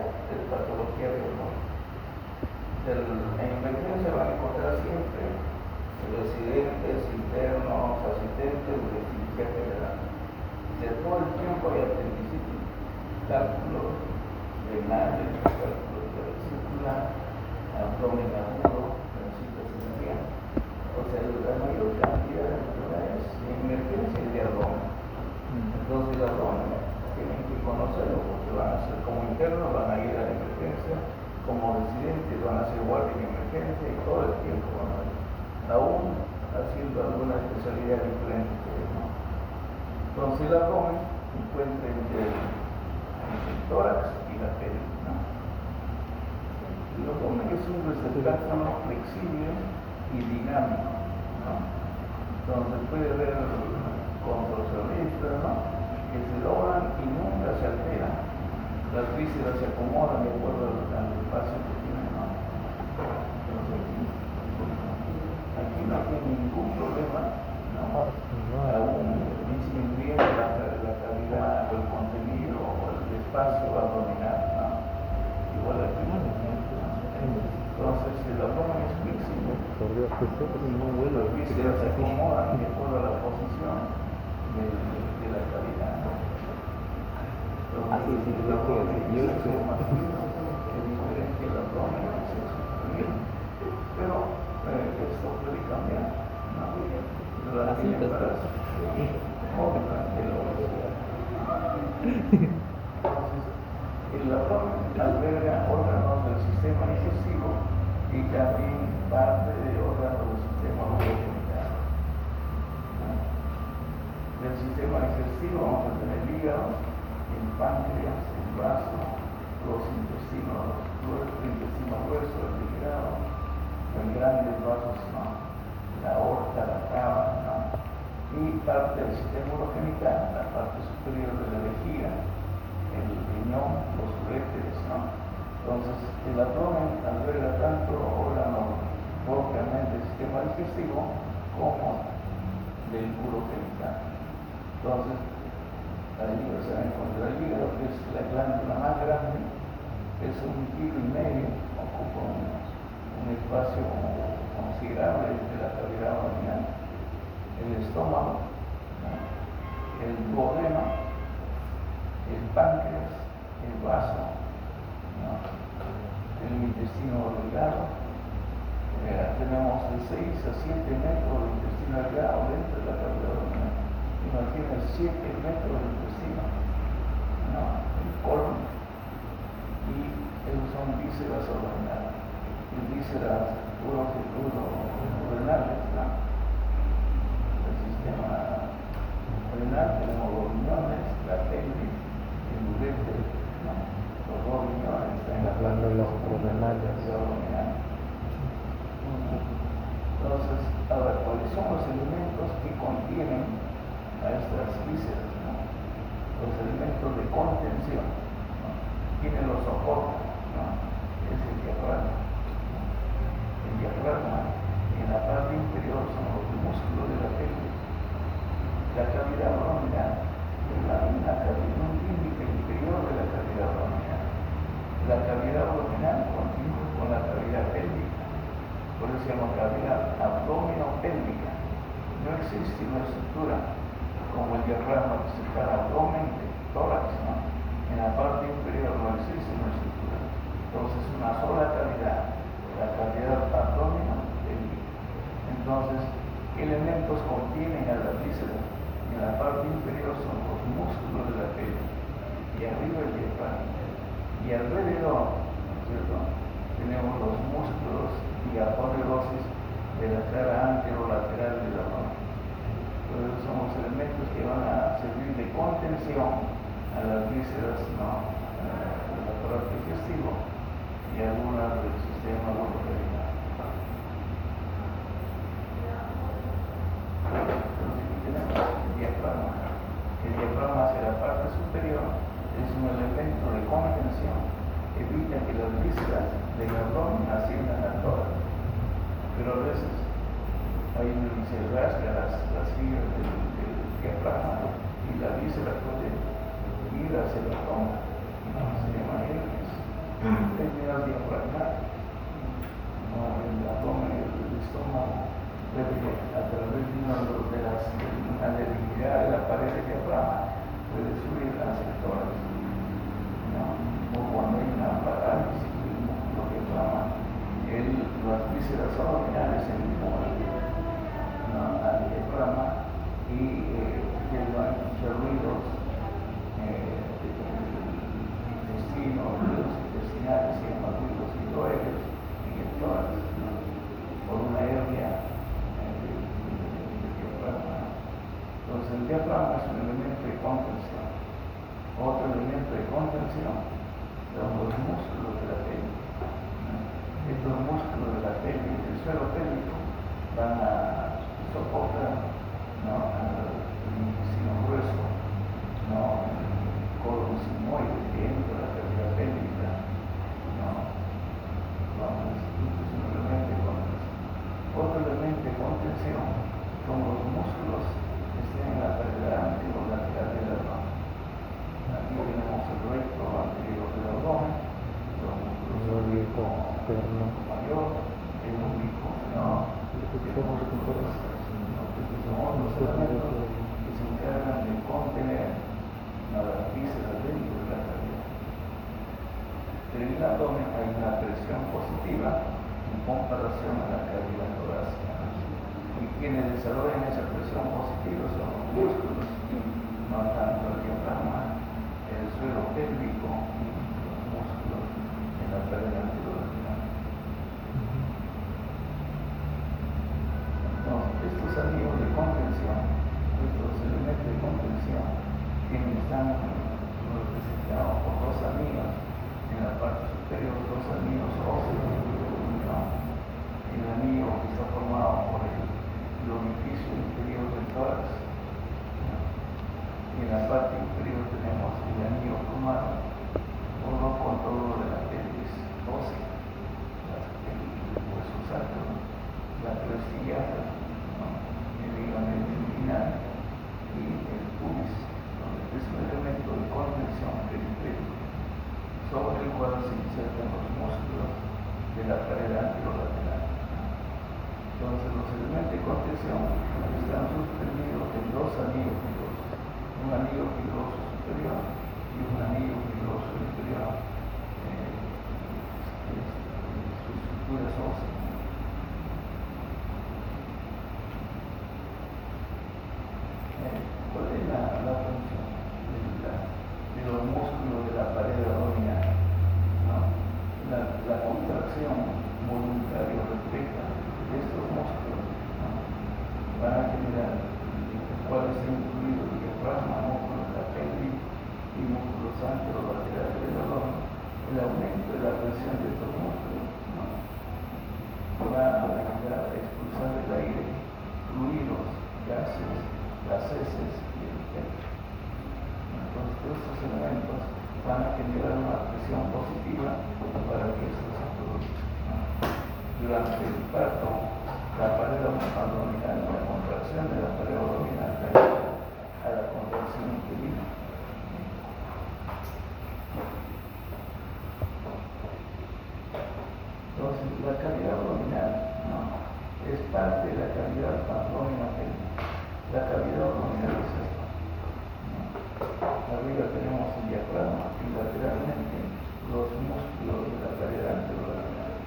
de patología de hormona. En emergencia van a encontrar siempre residentes, internos, asistentes de cirugía general. Todo el tiempo hay apendicitis, cálculos renales, cálculos de vesícula, abdomen agudo, necesita cirugía. O sea, la mayor cantidad de enfermedades en emergencia es de abdomen. Entonces el abdomen tienen que conocerlo porque van a ser como internos, van a ir a la emergencia, como residentes van a ser guardia en emergencia y todo el tiempo van a ir, aún haciendo alguna especialidad diferente que no. Entonces el abdomen se encuentra entre el tórax y la pelvis, ¿no? El abdomen es un receptáculo flexible y dinámico, ¿no? Entonces puede haber contorsionistas, ¿no? Que se doblan y nunca se alteran. Las vísceras se acomodan de acuerdo al espacio que tienen, ¿no? Entonces aquí no tiene ningún problema, ¿no? Aún disminuye la calidad o el contenido o el espacio abdominal, ¿no? Igual aquí. Entonces el abdomen es flexible. Las vísceras se acomodan de acuerdo a la posición de la cavidad, ¿no? Así es diferente el abdomen, pero esto puede cambiar, ¿no? Durante el embarazo o durante la obesidad. Entonces, el abdomen alberga órganos del sistema digestivo y también parte de órganos del sistema urogenital. Del sistema digestivo vamos a tener el hígado, el páncreas, el vaso, los intestinos, el intestino grueso, el delgado, los grandes vasos, ¿no? La aorta, la cava, ¿no? Y parte del sistema urogenital, la parte superior de la vejiga, el riñón, los uréteres, ¿no? Entonces, el abdomen alberga tanto órganos propiamente del sistema digestivo como del urogenital. Entonces, ahí se va a encontrar el hígado, que es la glándula más grande, es 1,5 kg, ocupa un espacio considerable de la cavidad abdominal. El estómago, ¿no? El duodeno, el páncreas, el vaso, ¿no? El intestino delgado. Tenemos de 6 a 7 metros de intestino delgado dentro de la cavidad abdominal. Imagina 7 metros de intestino, ¿no? El colon, y esos son vísceras abdominales. Y vísceras urorenales, ¿no? El sistema renal, tenemos los riñones, la pelvis, el uréter, ¿no? Los dos riñones están en la glándula renales abdominal. Entonces, ahora, ¿cuáles son los elementos que contienen a estas vísceras, ¿no? Los elementos de contención, ¿no? ¿Quiénes los soportan, ¿no? Es el diafragma. El diafragma en la parte inferior son los músculos de la pelvis. La cavidad abdominal es un límite inferior de la cavidad abdominal. La cavidad abdominal continúa con la cavidad pélvica. Por eso se llama cavidad abdominopélvica. No existe una estructura como el diafragma que separa abdomen de tórax, ¿no? En la parte inferior no existe una estructura. Entonces, una sola cavidad, la cavidad abdominopélvica. Entonces, ¿qué elementos contienen a la víscera? En la parte inferior son los músculos de la pelvis y arriba el diafragma. Y alrededor, ¿no es cierto?, tenemos los músculos y aponeuroses de la cara anterolateral del abdomen. Entonces son los elementos que van a servir de contención a las vísceras, ¿no?, del aparato digestivo y algunas del sistema urogenital. Entonces aquí tenemos el diafragma. El diafragma hacia la parte superior es un elemento de contención, evita que las vísceras del abdomen asciendan al tórax. Pero a veces ahí se rasga las fibras del diafragma y la víscera puede ir hacia el abdomen, ¿no? Se llama herpes. términos diafragmáticos, ¿no? El abdomen y el estómago debe, a través de la debilidad de la pared de diafragma, puede subir hacia el tórax, ¿no? O cuando hay una parálisis del músculo diafragma, las vísceras abdominales se empujan, ¿no? Al diafragma y llevan muchos ruidos ruidos intestinales, se llaman ruidos hidroaéreos en el tórax, ¿no? Por una hernia del diafragma. Entonces el diafragma es un elemento de contención. Otro elemento de contención son los músculos de la pelvis, ¿no? Estos músculos de la pelvis, del suelo pélvico, van a soportar, ¿no? El intestino grueso, ¿no? Colon sigmoide dentro de la cavidad pélvica, ¿no? Entonces es un elemento de contención. Otro elemento de contención son los músculos que están en la pared anterior o lateral del abdomen. Aquí tenemos el recto anterior del abdomen, los músculos oblicuo mayor, el oblicuo, ¿no? Son los elementos que se encargan de contener las vísceras dentro de la cavidad. En el abdomen hay una presión positiva en comparación a la cavidad torácica. Y quienes desarrollan esa presión positiva son los músculos, no tanto el diafragma, el suelo pélvico y los músculos en la pared anterior. Entonces, estos anillos de contención, estos elementos de contención, están representados por dos anillos en la parte superior, dos anillos óseos, ¿no? El anillo que está formado por el orificio inferior del tórax, ¿no? Y en la parte inferior tenemos el anillo formado por los contornos de la pelvis ósea, el hueso sacro, la costilla, ¿no? El ligamento inguinal y el pubis, es un elemento de contención periférico sobre el cual se insertan los músculos de la pared anterolateral. Entonces los elementos de contención están suspendidos en dos anillos fibrosos, un anillo fibroso superior y un anillo fibroso inferior, sus estructuras óseas. ¿Cuál es la función de los músculos de la pared abdominal? ¿No? La contracción voluntaria o refleja de estos músculos, ¿no? Van a generar, cuál está incluido el diafragma, músculos de la pelvis y músculos anterolaterales del abdomen, el aumento de la presión de estos músculos, ¿no? Va a ayudar a expulsar el aire, fluidos, gases, las heces y el pecho. Entonces estos elementos van a generar una presión positiva para que esto se produzca, ¿no? Durante el parto, la pared abdominal, la contracción de la pared abdominal ayuda a la contracción uterina. Entonces la cavidad abdominal, ¿no? Es parte de la cavidad abdominal. La cavidad abdominal es esto, ¿no? Arriba tenemos el diafragma y lateralmente los músculos de la pared anterolateral.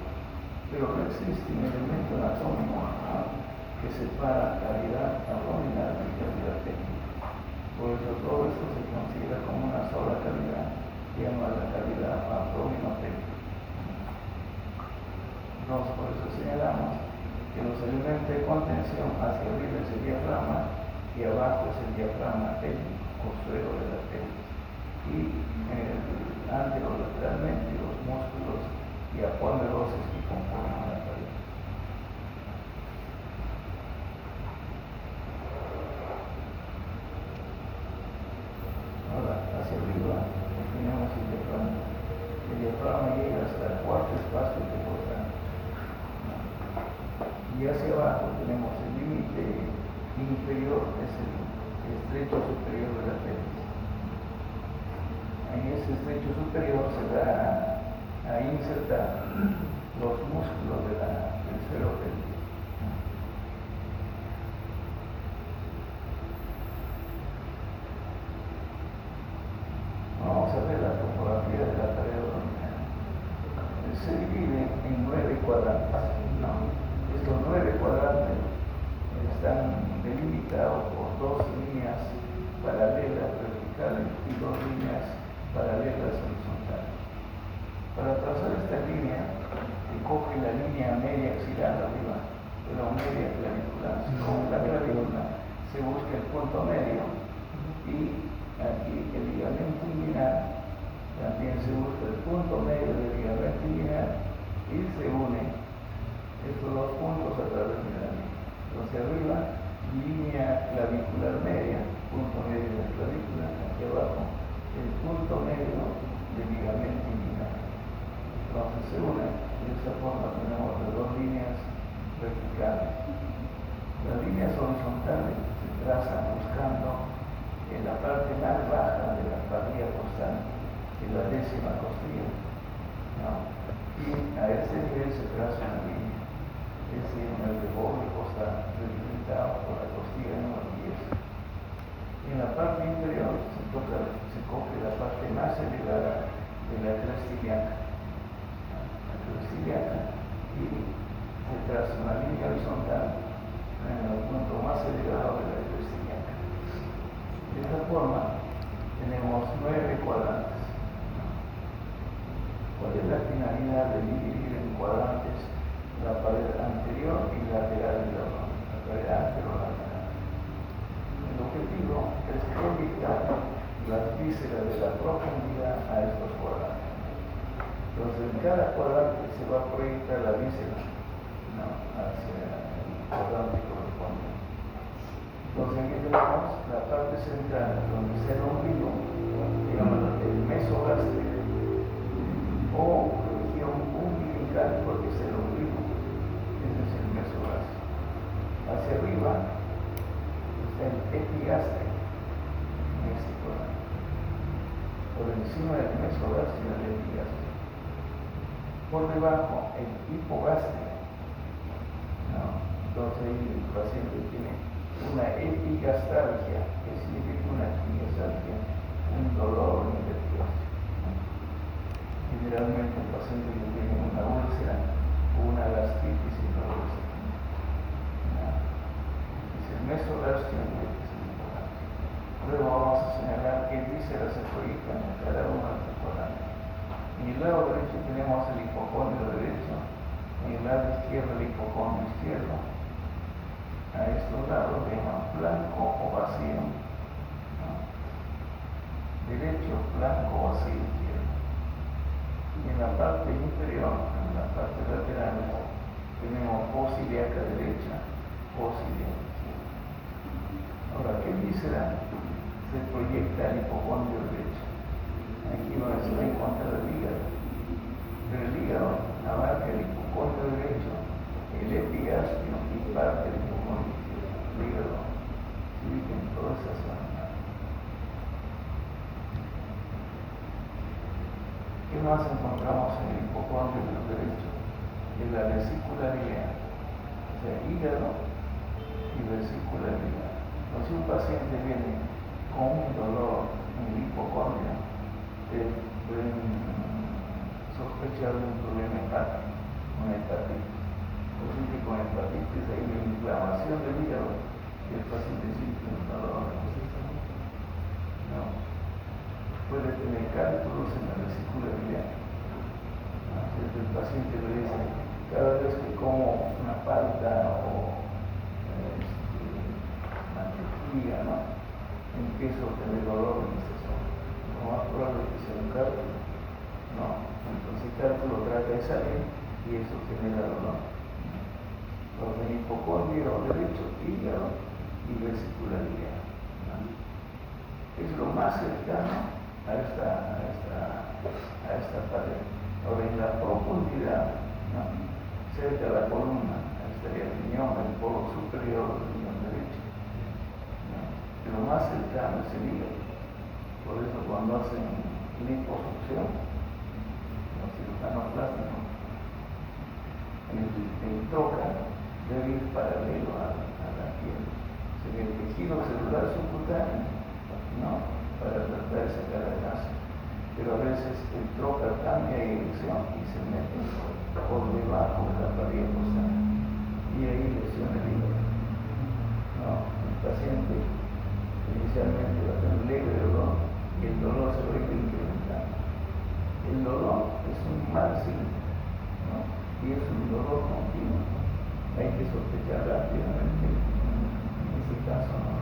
Pero no existe un elemento anatómico, ¿no?, que separa cavidad abdominal y cavidad pélvica. Por eso todo esto se considera como una sola cavidad, llamada la cavidad abdominopélvica. Entonces, por eso señalamos que los elementos de contención hacia arriba es el diafragma y abajo es el diafragma pélvico o suelo de la pelvis, y anterolateralmente los músculos y aponeurosis que componen la pared. Ahora, hacia arriba tenemos el diafragma. El diafragma llega hasta el cuarto espacio intercostal. Y hacia abajo tenemos el límite inferior, es el estrecho superior de la pelvis. En ese estrecho superior se da ahí insertar los músculos del suelo pélvico. Vamos a ver la topografía de la pared abdominal. Se divide en 9 cuadrantes. Estos 9 cuadrantes están delimitados por 2 líneas paralelas verticales y 2 líneas paralelas horizontales. Para trazar esta línea, se coge la línea media axilar arriba, pero media clavicular. Se coge la clavícula, se busca el punto medio y aquí el ligamento inguinal, también se busca el punto medio del ligamento inguinal y se unen estos 2 puntos a través de la línea. Entonces arriba, línea clavicular media, punto medio de la clavícula, aquí abajo, el punto medio del ligamento inguinal. Entonces se unen, de esa forma tenemos las 2 líneas verticales. Las líneas horizontales se trazan buscando en la parte más baja de la parrilla costal, en la 10ª costilla, y a ese nivel se traza una línea, es decir, el borde costal delimitado por la costilla número 10. En la parte inferior se coge la parte más elevada de la cresta ilíaca, y se traza una línea horizontal en el punto más elevado de la cresta ilíaca. De esta forma tenemos 9 cuadrantes. ¿Cuál es la finalidad de dividir en cuadrantes la pared anterior y lateral del órgano? La pared anterolateral. El objetivo es proyectar las vísceras de la profundidad a estos cuadrantes. Entonces en cada cuadrante se va a proyectar la víscera hacia el cuadrante correspondiente. Entonces aquí tenemos la parte central donde está el ombligo, digamos el mesogástrico o región umbilical, porque es el ombligo, ese es el mesogástrico. Hacia arriba está el epigástrico, en este cuadrante. Por encima del mesogástrico el epigástrico. Por debajo el hipogástrico. Entonces el paciente tiene una epigastralgia, que significa una epigastralgia, un dolor nervioso. Generalmente el paciente que tiene una úlcera o una gastritis y una úlcera. Es el mesogástrico y el hipogástrico. Luego vamos a señalar qué vísceras se proyectan en cada uno de estos cuadrantes. En el lado derecho tenemos el hipocondrio derecho, en el lado izquierdo el hipocondrio izquierdo. A estos lados le llaman blanco o vacío, derecho, blanco, vacío, izquierdo. Y en la parte inferior, en la parte lateral, tenemos voz ilíaca derecha, voz ilíaca izquierda. Ahora, ¿qué víscera se proyecta al hipocondrio derecho? Aquí donde se va a encontrar el hígado. Pero el hígado abarca el hipocondrio derecho, el epigastrio y parte del hipocondrio izquierdo. El hígado se ubica en toda esa zona. ¿Qué más encontramos en el hipocondrio derecho? En la vesícula biliar, o sea, hígado y vesícula biliar. Si un paciente viene con un dolor en el hipocondrio, pueden sospechar de un problema hepático, una hepatitis. Posible con hepatitis hay una inflamación del hígado y el paciente siente un dolor. Puede tener cálculos en la vesícula biliar. El paciente le dice, cada vez que como una palta o mantequilla, empiezo a tener dolor en esta zona. Lo más probable es que sea un cálculo. Entonces el cálculo trata de salir y eso genera dolor. Los del hipocondrio derecho, hígado y vesícula biliar. Es lo más cercano a esta pared. Ahora en la profundidad, cerca de la columna, estaría el riñón, el polo superior del riñón derecho. Lo más cercano es el hígado. Por eso cuando hacen liposucción, los cirujanos trocar debe ir paralelo a la piel. O sea, el tejido celular subcutáneo, ¿no? Para tratar de sacar la grasa. Pero a veces el trocar cambia de dirección y se mete por debajo de la pared costal. Y ahí lesiona el hígado. ¿No? El paciente inicialmente va a tener leve dolor y el dolor se va a ir incrementando. El dolor es un mal signo, ¿no? Y es un dolor continuo. Hay que sospechar rápidamente, en este caso, ¿no?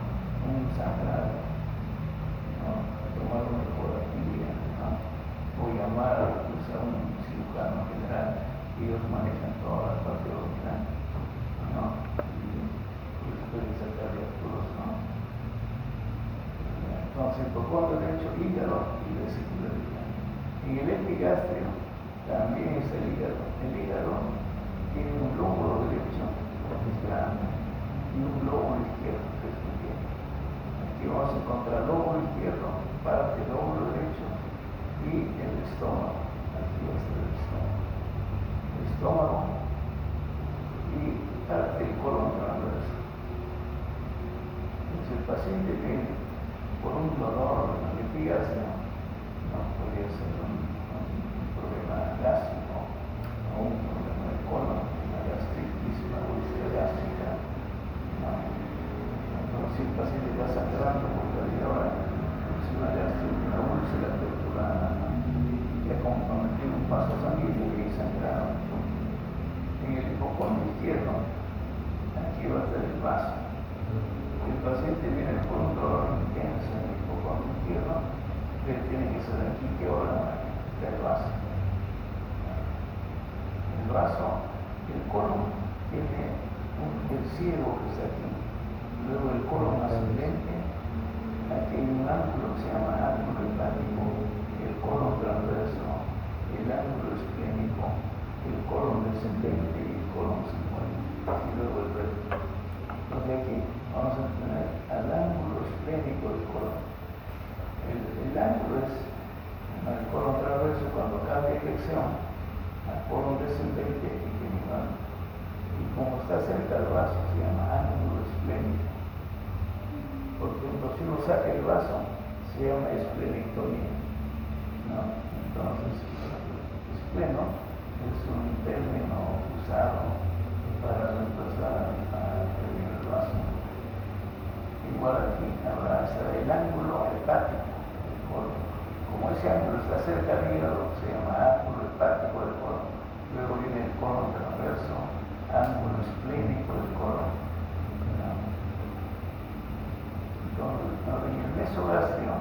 Un sangrado, ¿no? Tomar una ecografía, ¿no? O llamar a un cirujano general, ellos manejan toda la parte abdominal, ¿no? Y pueden sacar de apuros, ¿no? Entonces, propone derecho hígado y vesicularidad. En el epigastrio también es el hígado. El hígado tiene un lóbulo derecho que es grande y un lóbulo izquierdo que es pequeño. Aquí vamos a encontrar lóbulo izquierdo, parte del lóbulo derecho y el estómago. Aquí va a estar el estómago. El estómago y parte del colon transverso. Si el paciente viene por un dolor en el epigastrio, no podría ser un problema gástrico o un problema de colon, una gastritis, una úlcera gástrica, ¿no? Entonces, si el paciente está sangrando por la vía oral, es una gastritis, una úlcera torturada, ¿no? Que ha comprometido un paso sanguíneo y sangrado. En el hipocondrio izquierdo, aquí va a estar el vaso. El paciente viene por un dolor intenso en el hipocondrio izquierdo, él tiene que saber aquí qué hora está el vaso. El vaso, el colon, tiene el ciego que está aquí. Luego el colon ascendente, aquí hay un ángulo que se llama ángulo hepático, el colon transverso, el ángulo esplénico, el colon descendente y el colon sigmoide. Y luego el recto. Entonces aquí vamos a tener al ángulo esplénico del colon. El ángulo es el colon transverso cuando cambia dirección al colon descendente y terminal. Y como está cerca del vaso se llama ángulo esplénico. Porque si uno saca el vaso se llama esplenectomía, ¿no? Entonces, espleno es un término usado para reemplazar el vaso. Igual aquí habrá el ángulo hepático del colon. Como ese ángulo está cerca del hígado, se llama ángulo hepático del colon. Luego viene el colon transverso, ángulo esplénico del colon. Entonces, en el mesogastrio,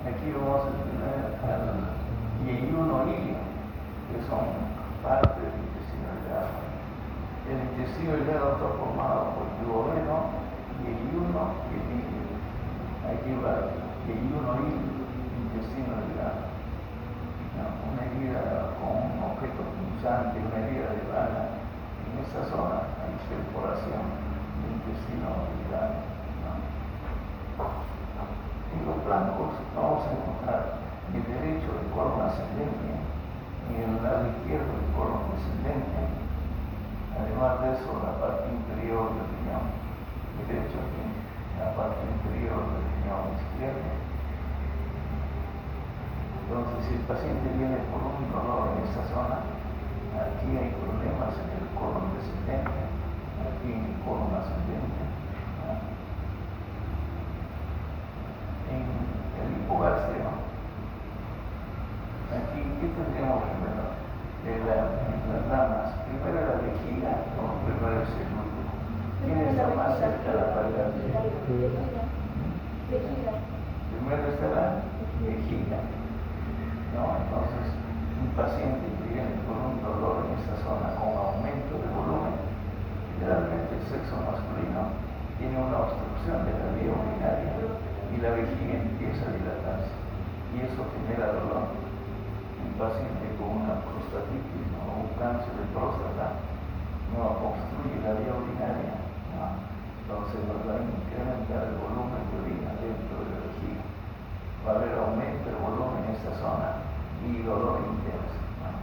aquí vamos a tener al yeyuno ilio, que son parte del intestino delgado. El intestino delgado está formado por el duodeno, yeyuno y el ilio. Aquí va yeyuno ilio, intestino delgado. Una herida con un objeto punzante, una herida de bala. En esta zona hay perforación del intestino delgado. En los blancos vamos a encontrar el derecho del colon ascendente y el lado izquierdo del colon descendente. Además de eso, la parte inferior del riñón derecho aquí, la parte inferior del riñón izquierdo. Entonces, si el paciente viene por un dolor en esta zona, aquí hay problemas en el colon descendente, aquí en el colon ascendente. En el hipogastrio, aquí, ¿qué tendríamos primero? Las damas, primero la vejiga o primero el glúteo. ¿Quién está más cerca de la pared? Primero está la vejiga. No, entonces, un paciente que viene con un dolor en esta zona con aumento de volumen, generalmente el sexo masculino tiene una obstrucción de la vía urinaria y la vejiga empieza a dilatarse y eso genera dolor. Un paciente con una prostatitis, ¿no? O un cáncer de próstata no obstruye la vía urinaria, ¿no? Entonces va a incrementar el volumen de orina dentro de la vejiga. Va a haber aumento de volumen en esta zona y dolor intenso, ¿no?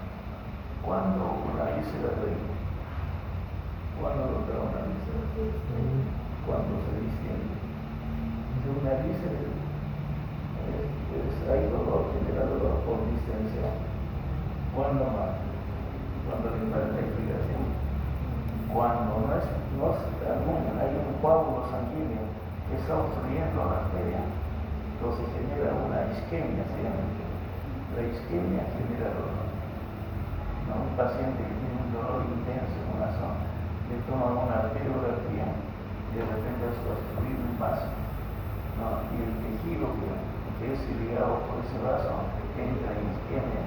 Cuando una víscera del Cuando da una lista, cuando se distiende. De una lista hay dolor, genera dolor por distensión. Cuando más, cuando le falta irrigación, cuando hay un coágulo sanguíneo que está obstruyendo la arteria, entonces genera una isquemia, se llama. La isquemia genera dolor. ¿No? Un paciente que tiene un dolor intenso en una zona, le toma una arteriografía y de repente se va a obstruir un vaso, ¿no? Y el tejido que es irrigado por ese vaso entra en isquemia,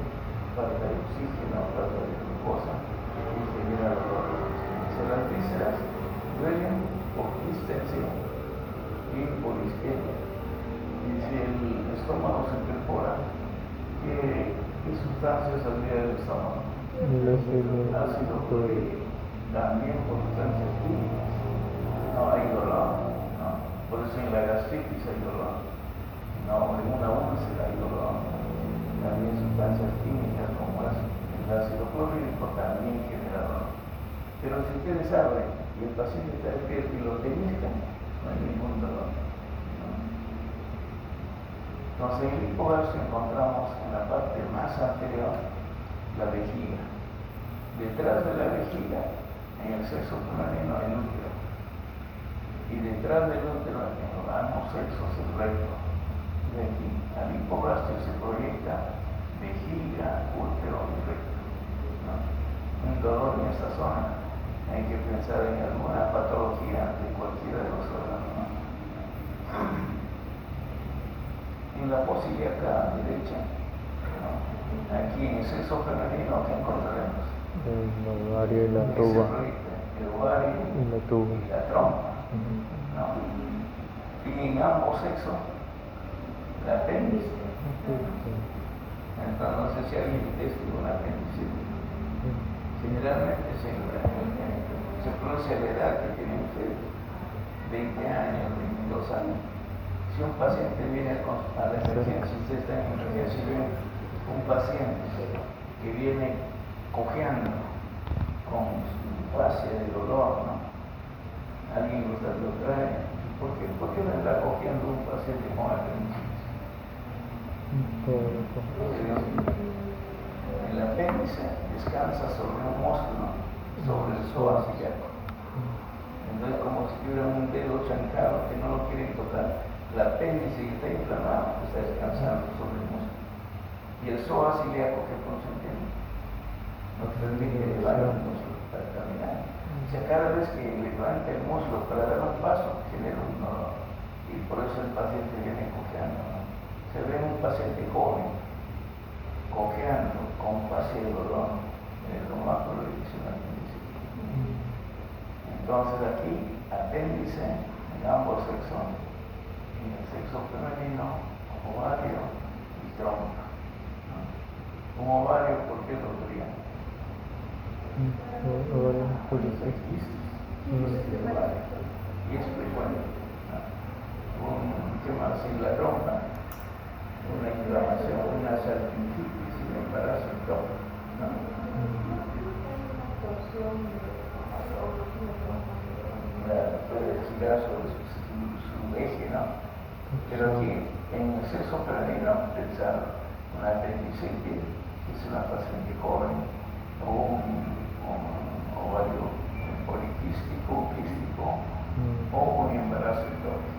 falta de oxígeno, falta de glucosa y genera dolor. Las vísceras duelen por distensión y por isquemia. Y si el estómago se perfora, ¿qué sustancias saldría del estómago? Ácido clorhídrico, también por sustancias químicas. No hay dolor, ¿no? Por eso en la gastritis hay dolor, no, en una úlcera hay dolor. También sustancias químicas como el ácido clorhídrico también genera dolor. Pero si ustedes abren y el paciente está despierto y lo pellizcan, no hay ningún dolor, ¿no? Entonces en el hipogastro encontramos en la parte más anterior la vejiga. Detrás de la vejiga, en el sexo femenino, el útero. Y detrás del útero, en ambos sexos, el recto. De aquí al hipogastro se proyecta vejiga, útero y recto, ¿no? Un dolor en esta zona, hay que pensar en alguna patología de cualquiera de los órganos, ¿no? En la posibilidad acá derecha, ¿no? Aquí en el sexo femenino, ¿qué encontraremos? El ovario y la tuba. El ovario y la tuba. Y la trompa, ¿no? Y en ambos sexos, el apéndice. Entonces, no sé si alguien tiene un apéndice. Generalmente se produce a la edad que tienen ustedes, 20 años, 22 años. Si un paciente viene a la emergencia, si ustedes están en emergencia y ven un paciente que viene cojeando con fascia de dolor, ¿no? Alguien lo trae. ¿Por qué vendrá cojeando un paciente con apendicitis? El apéndice descansa sobre un músculo, sobre el psoas ilíaco. Entonces, como si tuviera un dedo chancado que no lo quieren tocar, el apéndice que está inflamado está descansando sobre el músculo. Y el psoas ilíaco, ¿qué función tiene? Nos permite elevar el músculo para caminar. O sea, cada vez que levanta el músculo para dar un paso, genera un dolor. Y por eso el paciente viene cojeando, ¿no? Se ve un paciente joven cojeando con fascia de dolor en el romáculo y un apéndice. Entonces aquí, apéndice en ambos sexos, en el sexo femenino, ovario y trompa, ¿no? Un ovario, ¿por qué lo verían? Ovario poliquístico. Quistes de ovario. Y es frecuente, ¿no? ¿Qué más? En la trompa, una inflamación, una salpingitis y un embarazo en trompa, ¿no? Puede girar sobre su eje, ¿no? Pero aquí, en el sexo femenino, pensar una apendicitis, que es una paciente joven, o un ovario poliquístico, quístico, o un embarazo en trompa.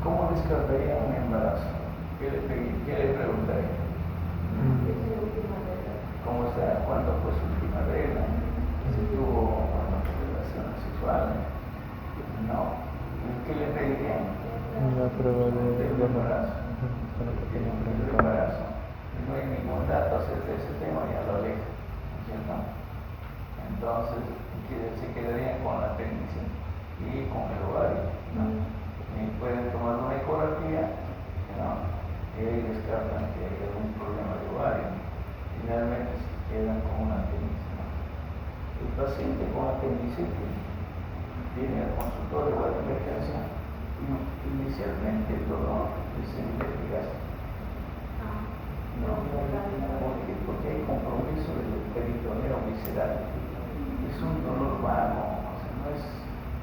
¿Cómo descartaría un embarazo? ¿Qué le preguntaría? ¿Cómo está? ¿Cuándo fue su última regla? ¿Si tuvo relaciones sexuales? No. ¿Qué le pedirían? La prueba del embarazo. Tiene un embarazo. No hay ningún dato acerca de ese tema, ya lo aleja, ¿cierto? Entonces, se quedarían con la apéndice y con el ovario, ¿no? Y pueden tomar una ecografía, ¿no? Y ahí descartan que hay algún problema de ovario. Finalmente se quedan con una apéndice, ¿no? El paciente con apendicitis viene al consultorio o a la emergencia y inicialmente el dolor es en el gástrico. No, ¿por qué? Porque hay compromiso del peritoneo visceral. es un dolor vago, o sea,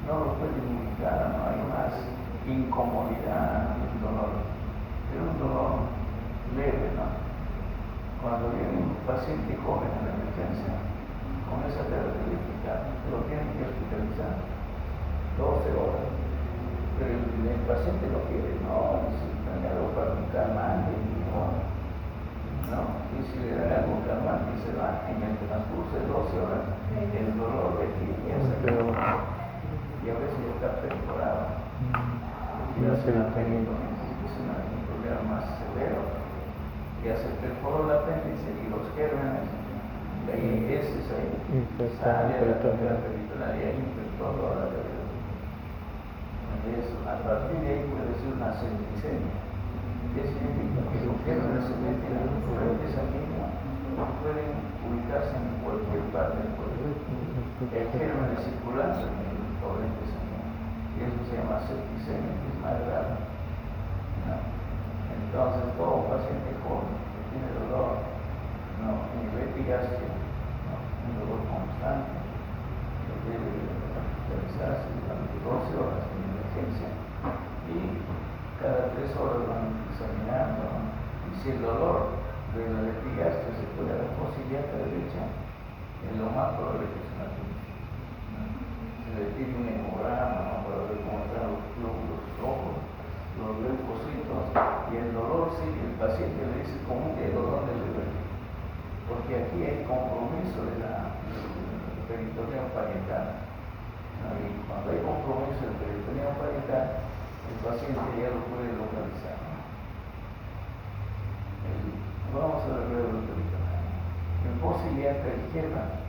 no lo puede ubicar, no hay más incomodidad del dolor, pero un dolor leve, ¿no? Cuando viene un paciente joven a la emergencia con esa característica, lo tienen que hospitalizar 12 horas, pero el paciente no quiere, no, necesita algo para un calmante, no, y si le dan algún calmante y se va en el transcurso de 12 horas, el dolor de aquí ya se y a veces está perforado. Y hace un problema más severo. Ya se perforó el apéndice y los gérmenes, y ahí heces ahí, sale a la cavidad peritoneal y infectó toda la cavidad. A partir de ahí puede ser una septicemia. ¿Qué significa? Que los gérmenes se meten en los corrientes sanguíneos, pueden ubicarse en cualquier parte del cuerpo. El germen circulante en el torrente sanguíneo. Y eso se llama septicemia, que es más grave. ¿No? Entonces, todo paciente joven que tiene dolor, ¿no? En el epigastrio, ¿no? Un dolor constante, que debe hospitalizarse durante 12 horas en emergencia y cada 3 horas van examinando, ¿no? Y si el dolor del epigastrio se puede dar posiliaca derecha, en lo más probable que es una apendicitis. Se le pide un hemograma, ¿no? Para ver cómo están los glóbulos rojos, los leucocitos, y el dolor, sí, el paciente le dice como un dedo donde le duele, porque aquí hay compromiso del peritoneo parietal, ¿no? Y cuando hay compromiso del peritoneo parietal, el paciente ya lo puede localizar, ¿no? Vamos a ver el peritoneo. El posiliaca izquierda,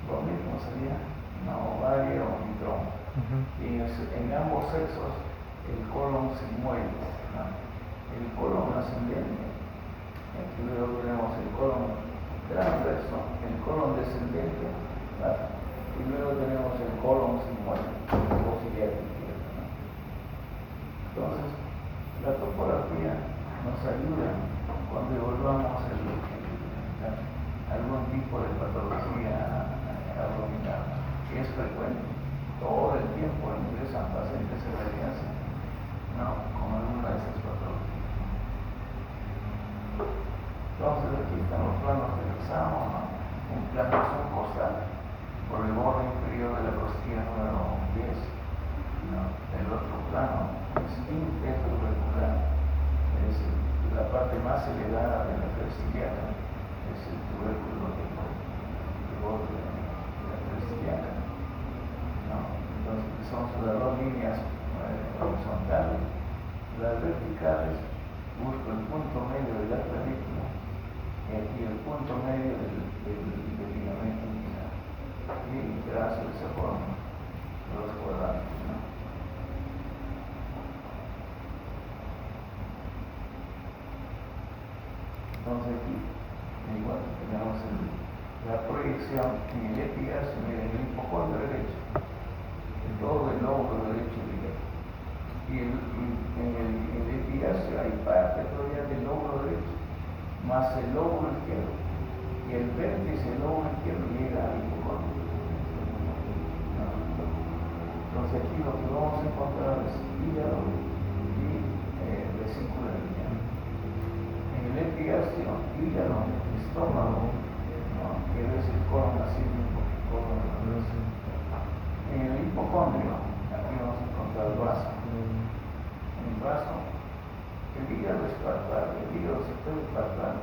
lo mismo sería una ovaria o un trombo. Y en ambos sexos el colon se mueve, ¿no? El colon ascendente, aquí luego tenemos el colon transverso, el colon descendente, ¿no? Y luego tenemos el colon sinuoide, el posiliaca izquierda, ¿no? Entonces, la topografía nos ayuda cuando evaluamos algún tipo de patología abdominal, que es frecuente. Todo el tiempo ingresan pacientes en emergencia, ¿no? Con alguna de esas patologías. Entonces aquí están los planos del examen, ¿no? Un plano subcostal por el borde inferior de la costilla número 10, ¿no? El otro plano es intertubercular, es la parte más elevada de la crestillana, es el tubérculo del borde de la crestillana, ¿no? Entonces son las dos líneas horizontales. Las verticales busco el punto medio de la clavícula y aquí el punto medio del ligamento inguinal y trazo de esa forma los cuadrantes, ¿no? Entonces aquí igual tenemos la proyección en el epigastrio, en el hipocondrio derecho, en todo el lóbulo derecho y en el epigastrio hay parte todavía del lóbulo derecho, más el lóbulo izquierdo, y el vértice del lóbulo izquierdo llega al hipocondrio. Entonces aquí lo que vamos a encontrar es hígado y vesícula biliar. En el epigastrio, hígado, estómago, ¿no? Que es el colon así, colon. En el hipocondrio, aquí vamos a encontrar el vaso. En el vaso, el hígado es palpable, el hígado se puede palpar,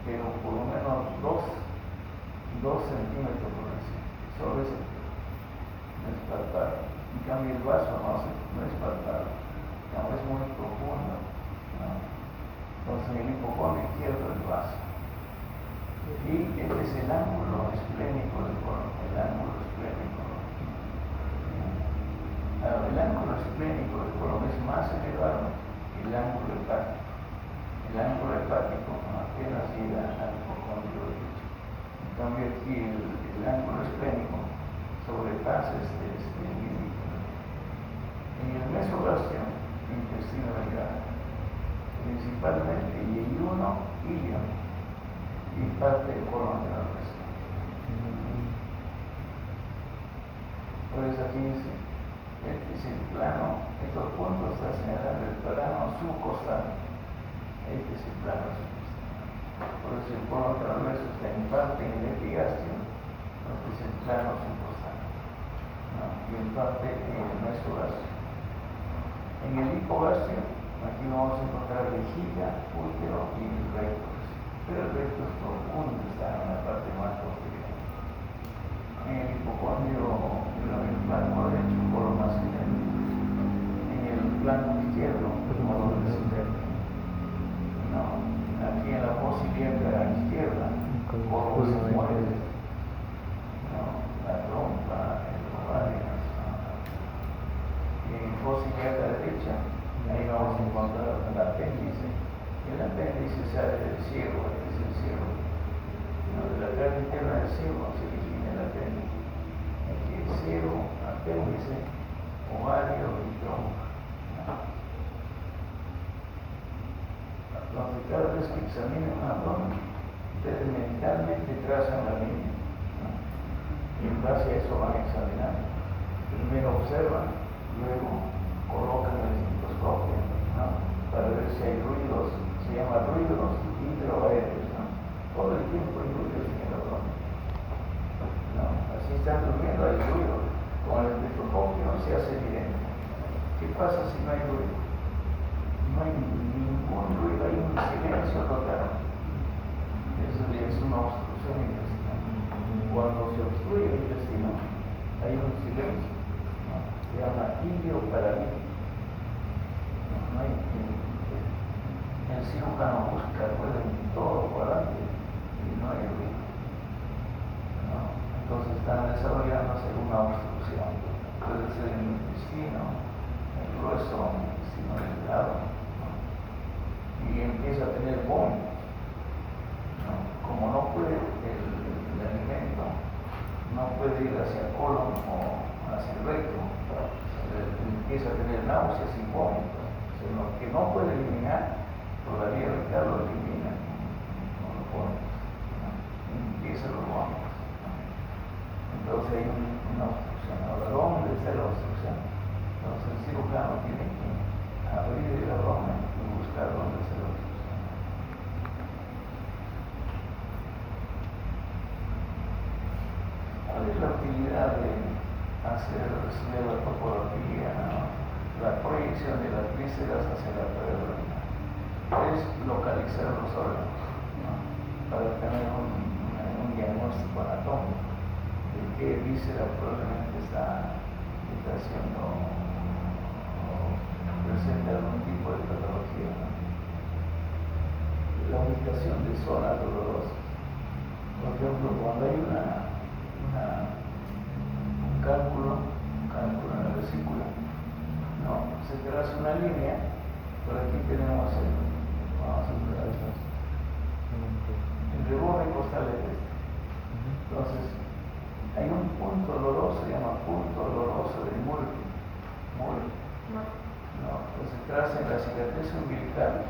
pero por lo menos 2 centímetros por encima, solo ese no es palpable. En cambio el vaso no es palpable, no, es muy profundo, ¿no? Entonces el hipocondrio izquierdo del vaso. Y este es el ángulo esplénico del colon, el ángulo esplénico. Ahora, el ángulo esplénico del colon es más elevado que el ángulo hepático. El ángulo hepático apenas llega al hipocondrio derecho. En cambio aquí el ángulo esplénico sobrepasa este límite. En el mesogastrio, intestino delgado, principalmente yeyuno, ilio y parte del colon de la res. aquí dice, este es el plano, estos puntos están señalando el plano subcostal. Este es el plano subcostal. Por eso el cono transverso está en parte en el epigastrio, este es el plano subcostal, ¿no? Y en parte en el mesogastrio. En el hipogastrio, aquí vamos a encontrar vejiga, útero y el recto. Pero el recto es profundo, está en la parte más posterior. En el hipocondrio, en el plano derecho, colon ascendente. En el plano izquierdo, colon descendente. No, aquí en la fosa ilíaca izquierda, colon sigmoide. No, la trompa, el ovario. En fosa ilíaca derecha, ahí vamos a encontrar el apéndice. El apéndice sale del ciego, este es el ciego. No, de la carne interna del ciego se origina el apéndice. Aquí el ciego, apéndice, ovario y trompa. Entonces, cada vez que examinen un abdomen, ustedes mentalmente trazan la línea, ¿no? Y en base a eso van examinando. Primero observan, luego colocan el microscopio, ¿no? Para ver si hay ruidos, se llama ruidos introaéreos, ¿no? Todo el tiempo hay ruidos en el abdomen, ¿no? Así están durmiendo, hay ruido. Con el microscopio se hace evidente. ¿Qué pasa si no hay ruido? No hay ningún ruido, hay un silencio total. Eso es una obstrucción intestinal. Cuando se obstruye el intestino, hay un silencio, ¿no? Se llama ilioparalítico. No hay, el cirujano busca ruido en todo cuadrante y no hay ruido, ¿no? Entonces están desarrollándose una obstrucción. Puede ser en el intestino, el grueso, el intestino delgado, ¿no? Y empieza a tener vómitos, ¿no? Como no puede el alimento, no puede ir hacia el colon o hacia el recto, empieza a tener náuseas y vómitos. Lo que no puede eliminar, todavía rectal lo elimina, no lo pone, ¿no? Empieza los vómitos, ¿no? Entonces hay una obstrucción. Ahora, ¿dónde está la obstrucción? Entonces el cirujano tiene que abrir el abdomen y buscar dónde está la obstrucción. ¿Cuál es la utilidad de hacer la topografía, ¿no? La proyección de las vísceras hacia la pared es localizar los órganos, ¿no? Para tener un diagnóstico anatómico de qué víscera probablemente está siendo o presenta algún tipo de patología, ¿no? La ubicación de zonas dolorosas. Por ejemplo, cuando hay un cálculo en la vesícula, no, se traza una línea, por aquí tenemos vamos a ver el reborde costal es este. Entonces, hay un punto doloroso, se llama punto doloroso de Murphy. No, pues se traza en la cicatriz umbilical,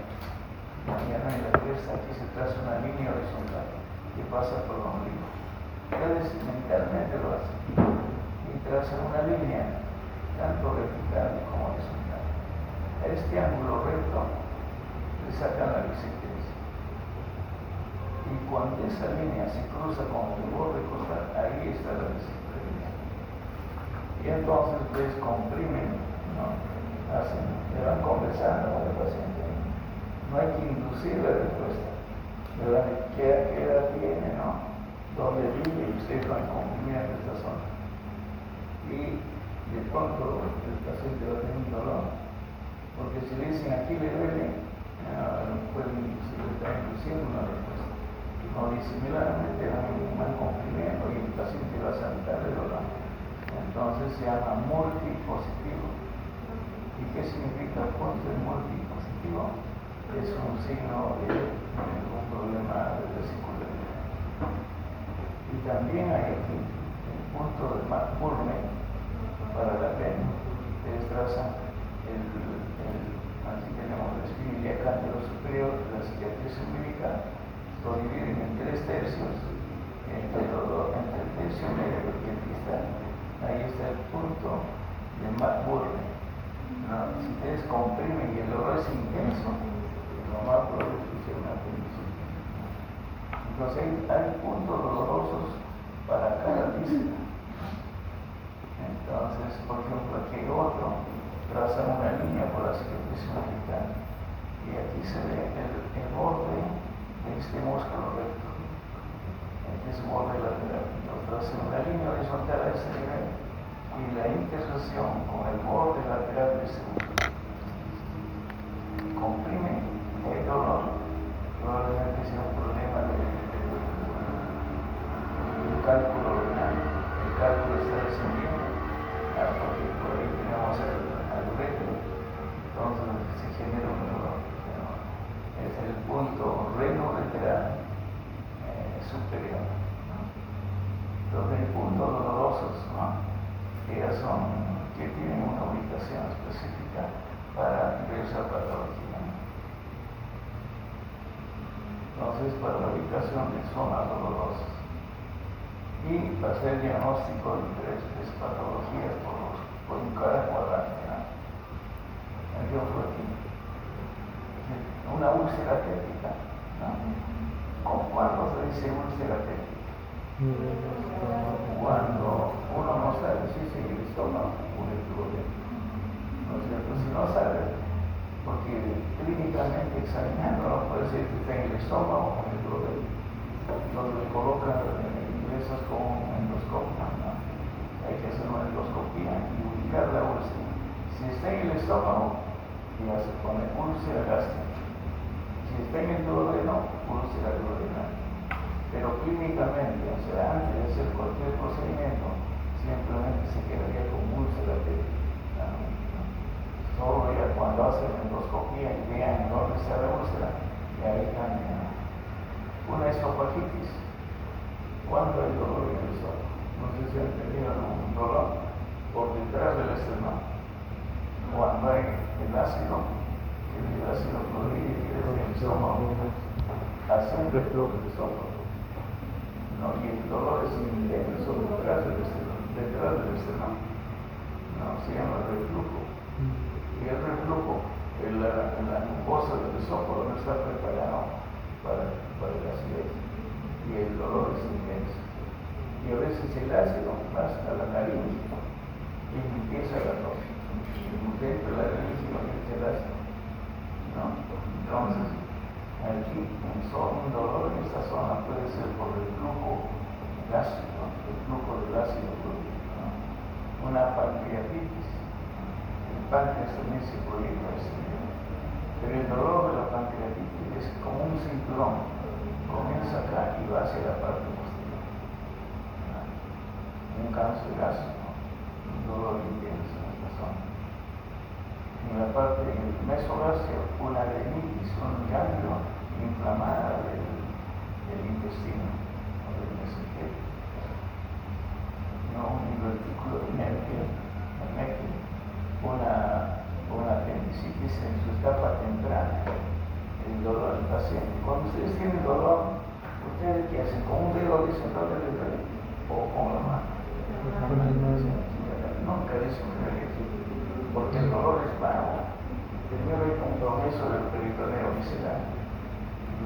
ya no en la cresta, aquí se traza una línea horizontal que pasa por el ombligo. Ustedes mentalmente lo hacen y trazan una línea tanto vertical como horizontal. A este ángulo recto le sacan la bisectriz. Y cuando esa línea se cruza con el borde costal, ahí está la bisectriz. Y entonces les comprimen, ¿no? Le van conversando con el paciente. No hay que inducir la respuesta. Le van a ¿qué edad tiene, no? ¿Dónde vive? Y ustedes van comprimiendo esta zona. Y de pronto el paciente va a tener un dolor, porque si le dicen aquí le duele, pueden estar induciendo una respuesta. No disimuladamente van comprimiendo y el paciente va a saltar de dolor. Entonces se llama multipositivo. ¿Y qué significa punto de multipositivo? Es un signo de un problema de vesicularidad. Y también hay aquí el punto de McBurney para la pena. Ustedes trazan aquí tenemos la espina ilíaca anterosuperior, la cicatriz umbilical, lo dividen en 3 tercios, entre el tercio medio y el distal. ahí está el punto de McBurney, ¿no? Si ustedes comprimen y el dolor es intenso, lo más probable es que sea una apendicitis. Entonces hay puntos dolorosos para cada víscera. Entonces, por ejemplo, aquí hay otro, trazan una línea por la cicatriz umbilical y aquí se ve el borde de este músculo recto. Este es un borde lateral. Entonces, trazan una línea horizontal a ese nivel y la intersección con el borde lateral de ese músculo. Comprime, hay dolor, probablemente sea un problema del cálculo renal. El cálculo está descendiendo, porque por ahí tenemos al uretro, entonces se genera un dolor. Es el punto reno-lateral superior, ¿no? Entonces hay puntos dolorosos, ¿no? que tienen una ubicación específica para diversas patologías, ¿no? Entonces, para la ubicación de zonas dolorosas y para hacer diagnóstico de diferentes patologías por un cada cuadrante, ¿no? Ejemplo aquí, una úlcera péptica, ¿no? ¿Cuándo se dice úlcera péptica? Cuando uno no sabe si es en el estómago o en el duodeno, ¿no es cierto? Si no sabe, porque clínicamente examinándolo puede ser que esté en el estómago o en el duodeno, donde le colocan ingresos con endoscopio, ¿no? Hay que hacer una endoscopía y ubicar la úlcera. Si está en el estómago, ya se pone úlcera gástrica. Si está en el duodeno, úlcera duodenal. Pero clínicamente, o sea, antes de hacer cualquier procedimiento, simplemente se quedaría con úlcera péptica, ¿no? Solo ya cuando hacen endoscopía y vean dónde está la úlcera, y ahí cambia, ¿no? Una esofagitis, cuando hay dolor en el estómago. No sé si han tenido un dolor por detrás del esternón. Cuando hay el ácido clorhídrico desde el estómago, hace un reflujo del estómago, ¿no? Y el dolor es intenso detrás del esternón, ¿no? Se llama reflujo. Y el reflujo, la mucosa del esófago no está preparado para la acidez y el dolor es intenso. Y a veces el ácido va hasta la nariz y empieza la tos. Dentro de la nariz y el ácido, ¿no? Entonces, aquí un dolor en esta zona puede ser por el flujo gástrico, el flujo del ácido clorhídrico, ¿no? Una pancreatitis, el páncreas también se proyecta a este nivel. Pero el dolor de la pancreatitis es como un cinturón, comienza acá y va hacia la parte posterior, ¿no? Un cáncer gástrico, un dolor intenso en esta zona. En la parte del mesogástrico, una adenitis, un ganglio inflamada del intestino o del mesenterio, no un divertículo de nervio, una apendicitis en su etapa temprana, el dolor del paciente. Cuando ustedes tienen dolor, ¿ustedes qué hacen? ¿Con un dedo dicen dónde le duele? ¿O con la mano? Nunca dicen porque el dolor es vago. Primero hay compromiso del peritoneo visceral,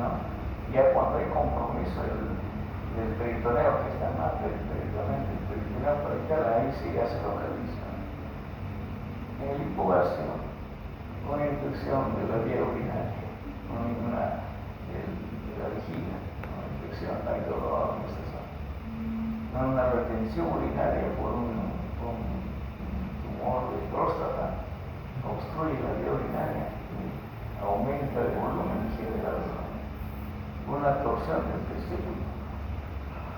¿no? Ya cuando hay compromiso del peritoneo, que está más peritoneo, el peritoneo perical, ahí sí ya se localiza. En el hipogástrico, una infección de la vía urinaria, de la vejiga, una infección, hay dolor en esta zona. No, una retención urinaria por un tumor de próstata, obstruye la vía urinaria y aumenta el volumen general. Una torsión del testículo.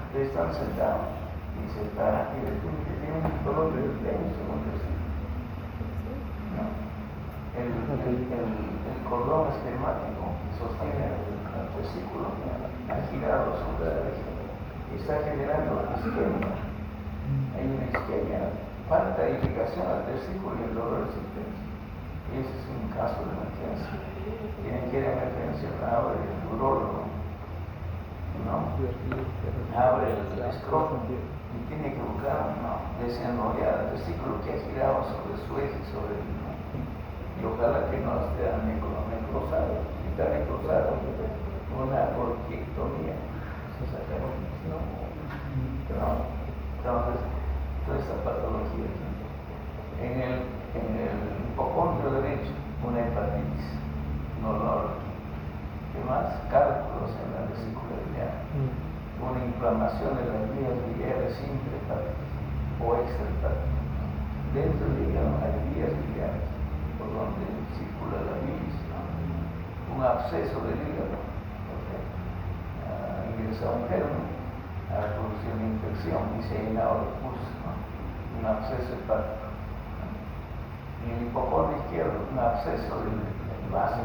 Ustedes están sentados y se paran y de repente tienen un dolor de tenso en el testículo, ¿no? El cordón espermático que sostiene el testículo ha girado sobre la vejiga y está generando isquemia. Hay una isquemia, falta de irrigación al testículo y el dolor es intenso. Ese es un caso de emergencia. Tienen que ir a emergencia a la hora del urólogo, ¿no? Abre el escroto y tiene que buscar desenrollar el vesículo que ha girado sobre su eje, sobre el y ojalá que no esté necrosado. Si está necrosado, una orquiectomía, se sacaron, ¿no? Entonces, toda esa patología aquí. En el hipocondrio derecho, una hepatitis, un olor. ¿Qué más? Cálculos en la vesícula biliar, una inflamación de las vías biliares intrahepáticas o extrahepáticas. Dentro del hígado hay vías biliares por donde circula la bilis, ¿no? Un absceso del hígado, ingresa un germen a producir una infección y se ha llenado de pus, ¿no? Un absceso hepático. En el hipocondrio izquierdo, un absceso del vaso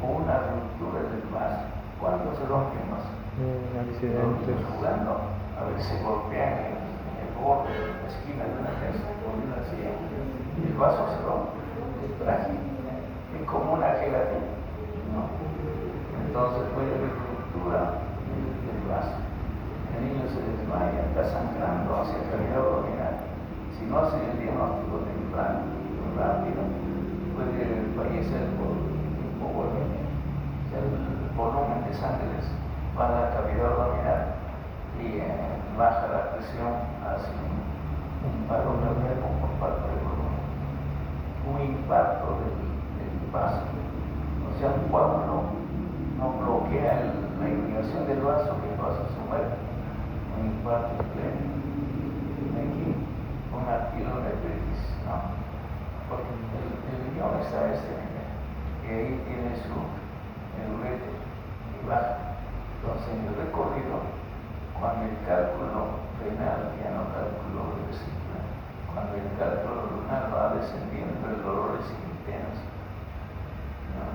o una ruptura del vaso. ¿Cuándo se rompe más? Accidentes. Jugando, a ver si golpean en el borde, en la esquina de una mesa o de una silla, y el vaso se rompe, es frágil, es como una gelatina, ¿no? Entonces puede haber ruptura del vaso. El niño se desmaya, está sangrando hacia cavidad abdominal. Si no hace el diagnóstico temprano, rápido, puede fallecer por hipovolemia. O sea, el volumen de sangre va a la cavidad abdominal y baja la presión hacia un paro cardíaco por parte del volumen. Un impacto del vaso, o sea, un coágulo no bloquea la irrigación del vaso, que el vaso se muere. Un impacto espléndido. Aquí, una pielonefritis, ¿no? Porque el riñón está a este nivel, y ahí tiene el ureter y baja. Entonces, en el recorrido, cuando el cálculo renal, ya no cálculo de vesícula, cuando el cálculo renal va descendiendo, el dolor es intenso, ¿no?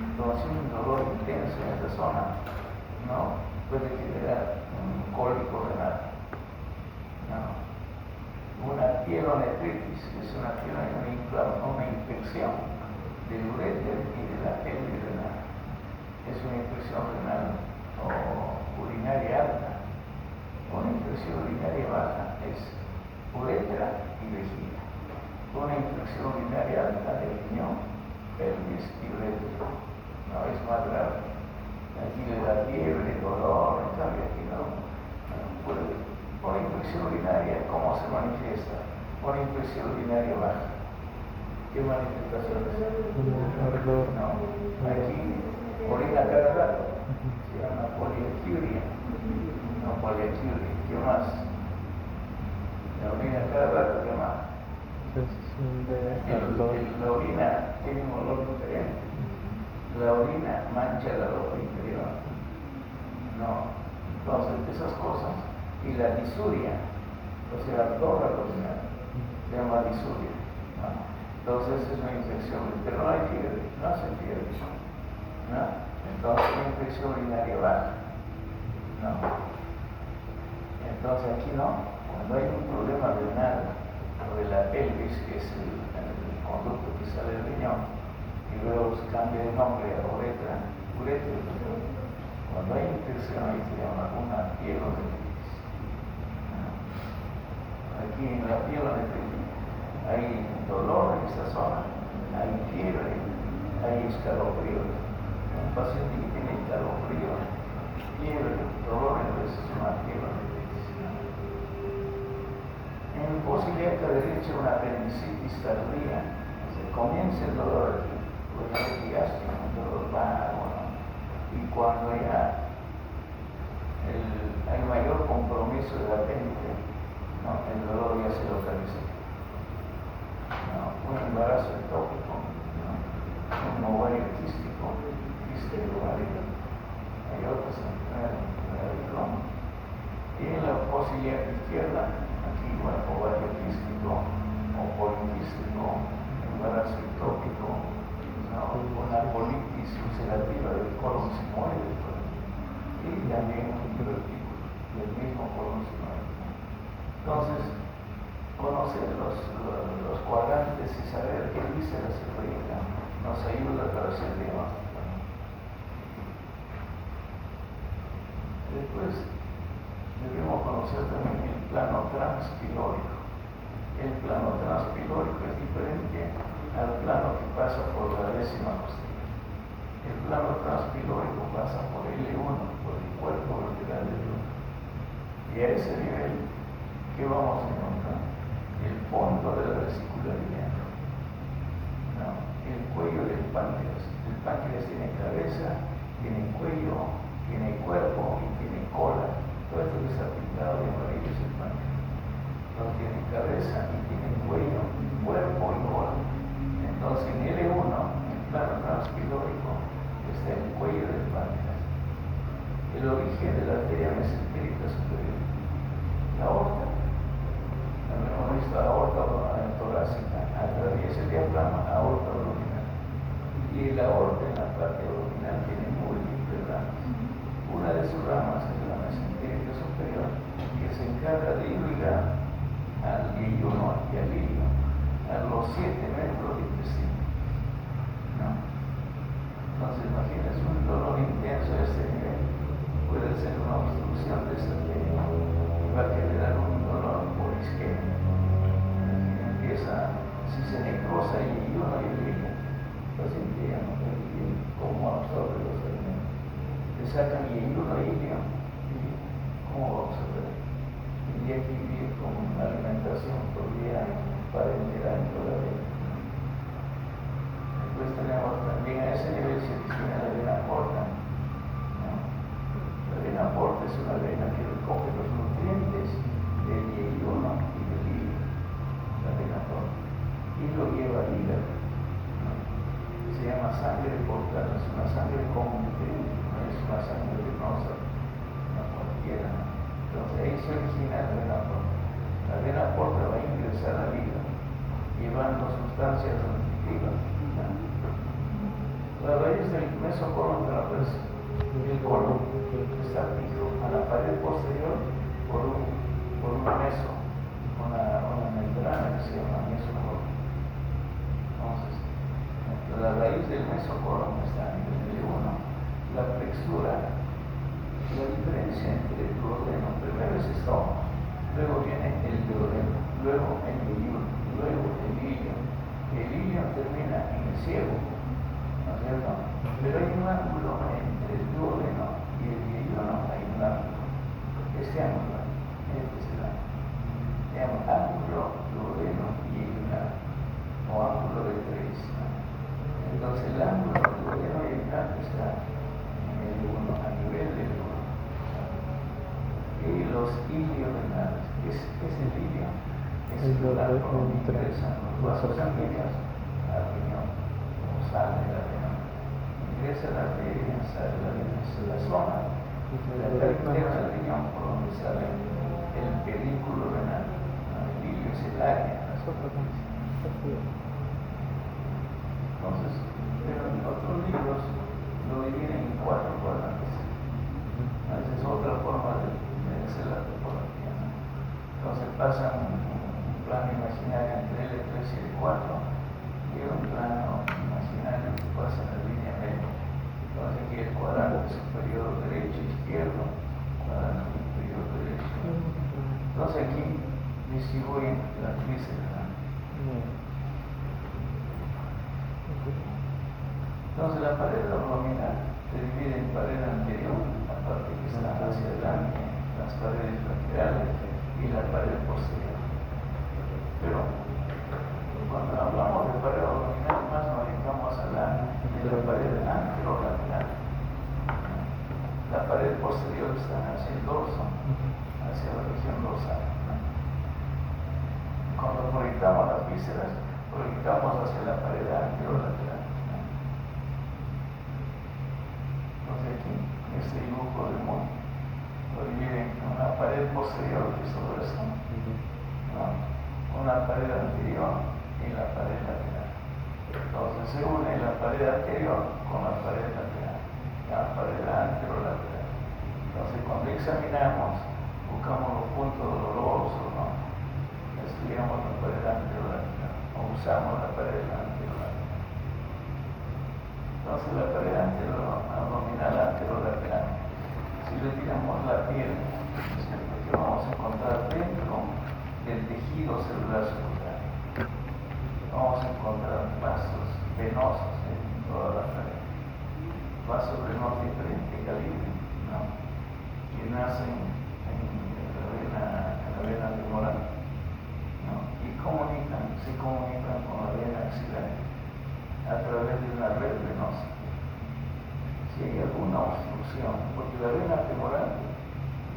Entonces, un dolor intenso en esta zona, ¿no? Puede generar un cólico renal, ¿no? Una pielonefritis, que es una infección del uréter y de la pelvis renal. Es una infección renal o urinaria alta. Una infección urinaria baja es uretra y vejiga. Una infección urinaria alta de riñón, pelvis y uretra. No es más grave. Aquí le da fiebre, dolor, en cambio aquí no. Una infección urinaria, ¿cómo se manifiesta? Una infección urinaria baja. ¿Qué manifestación es? Ardor. No, aquí orina cada rato, se llama poliacuria. No, poliacuria. ¿Qué más? La orina cada rato, ¿qué más? Sensación de ardor. La orina tiene un olor diferente. La orina mancha la ropa interior. No, entonces esas cosas. Y la disuria, o sea, ardor abdominal, se llama disuria, ¿no? Entonces es una infección, pero no hay fiebre, no hace fiebre, ¿no? Entonces una infección urinaria baja, ¿no? Entonces aquí no, cuando hay un problema renal o de la pelvis, que es el conducto que sale del riñón, y luego se cambia de nombre a uretra, cuando hay infección ahí se llama una pielonefritis. Aquí en la pielonefritis hay dolor en esa zona, hay fiebre, hay escalofrío. Un paciente que tiene escalofrío, fiebre, dolor, entonces es una pielonefritis. En el posiliaca derecha una apendicitis tardía, comienza el dolor aquí, pues ya es un dolor vago, ¿no? Y cuando ya hay mayor compromiso del apéndice, ¿no? El dolor ya se localiza. ¿No? Un embarazo ectópico, ¿no? Un ovario quístico, ovario. Hay otras enfermedades. Y en la posiliaca izquierda, aquí igual ovario quístico o poliquístico, embarazo ectópico, ¿no? Una colitis ulcerativa del colon sigmoide y también un divertículo del mismo colon sigmoide. Entonces, conocer los cuadrantes y saber qué dice la cefalea nos ayuda para hacer diagnóstico. Después debemos conocer también el plano transpilórico. El plano transpilórico es diferente al plano que pasa por la décima costilla. El plano transpilórico pasa por L1, por el cuerpo vertebral del L1. Y a ese nivel, ¿qué vamos a encontrar? El fondo de la vesicularidad, ¿no? El cuello del páncreas. El páncreas tiene cabeza, tiene cuello, tiene cuerpo y tiene cola. Todo esto que está pintado de amarillo es el páncreas. No tiene cabeza y tiene cuello, cuerpo y cola. Entonces en L1, el plano transpilórico, está el cuello del páncreas. El origen de la arteria mesentérica superior. La aorta. Hemos visto la aorta torácica, atraviesa el diafragma, aorta abdominal. Y la aorta en la parte abdominal tiene múltiples ramas. Una de sus ramas es la mesentérica superior, que se encarga de irrigar al yeyuno y al ilio a los 7 metros de intestino, ¿no? Entonces imagínense un dolor intenso a este nivel, puede ser una obstrucción de esta arteria y va a generar un dolor por isquemia. Empieza, si se necrosa el yeyuno y el ilio, el paciente ya no puede vivir cómo absorbe los alimentos. Le sacan yeyuno y ilio, y cómo va a absorber. Tendría que vivir con una alimentación por día parenteral todavía. Después tenemos también a ese nivel se destina la vena porta, ¿no? La vena porta es una vena que recoge los nutrientes del yeyuno y del ilio, la vena porta, y lo lleva al hígado, ¿no? Se llama sangre portal, es una sangre con nutrientes, no es una sangre venosa, no cualquiera, ¿no? Entonces ahí se origina la vena porta. La vena porta va a ingresar al hígado, llevando sustancias nutritivas, ¿no? La raíz del mesocolon transverso, el colon está fijo a la pared posterior por un meso, una membrana que se llama mesocolon. Entonces, la raíz del mesocolon está en el L1, la plexura. La diferencia entre el duodeno, primero es estómago, luego viene el duodeno, luego el yeyuno, luego el ilio. El ilio termina en el ciego, ¿no es cierto? Pero hay un ángulo entre el duodeno y el yeyuno, hay un ángulo. Este ángulo, este es el ángulo. Se llama ángulo duodeno y yeyunar, o ángulo de Treis, ¿no? Entonces el ángulo duodeno y yeyunar está en el L1, a nivel del L1. Y los iliorenales, ¿qué es el ilio? Es el lugar por donde ingresan los vasos sanguíneos al riñón, o sale la riñón. Ingresa la arteria, sale la vena, es la zona de la periférica del riñón por donde sale el pedículo renal. El ilio es el área, la superficie. Entonces, pero en otros libros lo dividen en 4 cuadrantes. Esa es otra forma de hacer la topografía, ¿no? Entonces pasa un plano imaginario entre el L3 y el 4 y un plano imaginario que pasa en la línea media. Entonces aquí el cuadrante superior derecho, izquierdo, cuadrante inferior derecho. Entonces aquí distribuyen las vísceras. Entonces la pared abdominal se divide en pared anterior, la parte que está hacia adelante, las paredes laterales y la pared posterior. Pero cuando hablamos de pared abdominal, más nos dedicamos a la pared anterolateral. La pared posterior está hacia el dorso, hacia la región dorsal. Cuando proyectamos las vísceras, proyectamos hacia la pared anterolateral. Entonces aquí, este dibujo de Moore lo dividen en una pared posterior, que es todo esto, ¿no? Una pared anterior y la pared lateral. Entonces se une la pared anterior con la pared lateral, la pared anterolateral. Entonces cuando examinamos, buscamos los puntos dolorosos, ¿no? Estudiamos la pared anterolateral o usamos la pared anterolateral. Entonces la pared abdominal anterolateral, si le tiramos tenemos la piel, que vamos a encontrar dentro del tejido celular secundario. Vamos a encontrar vasos venosos en toda la frente, vasos venosos de diferente calibre, ¿no? Que nacen en la vena femoral, ¿no? Y se comunican con la vena axilar a través de una red venosa. Si hay alguna obstrucción, porque la vena femoral,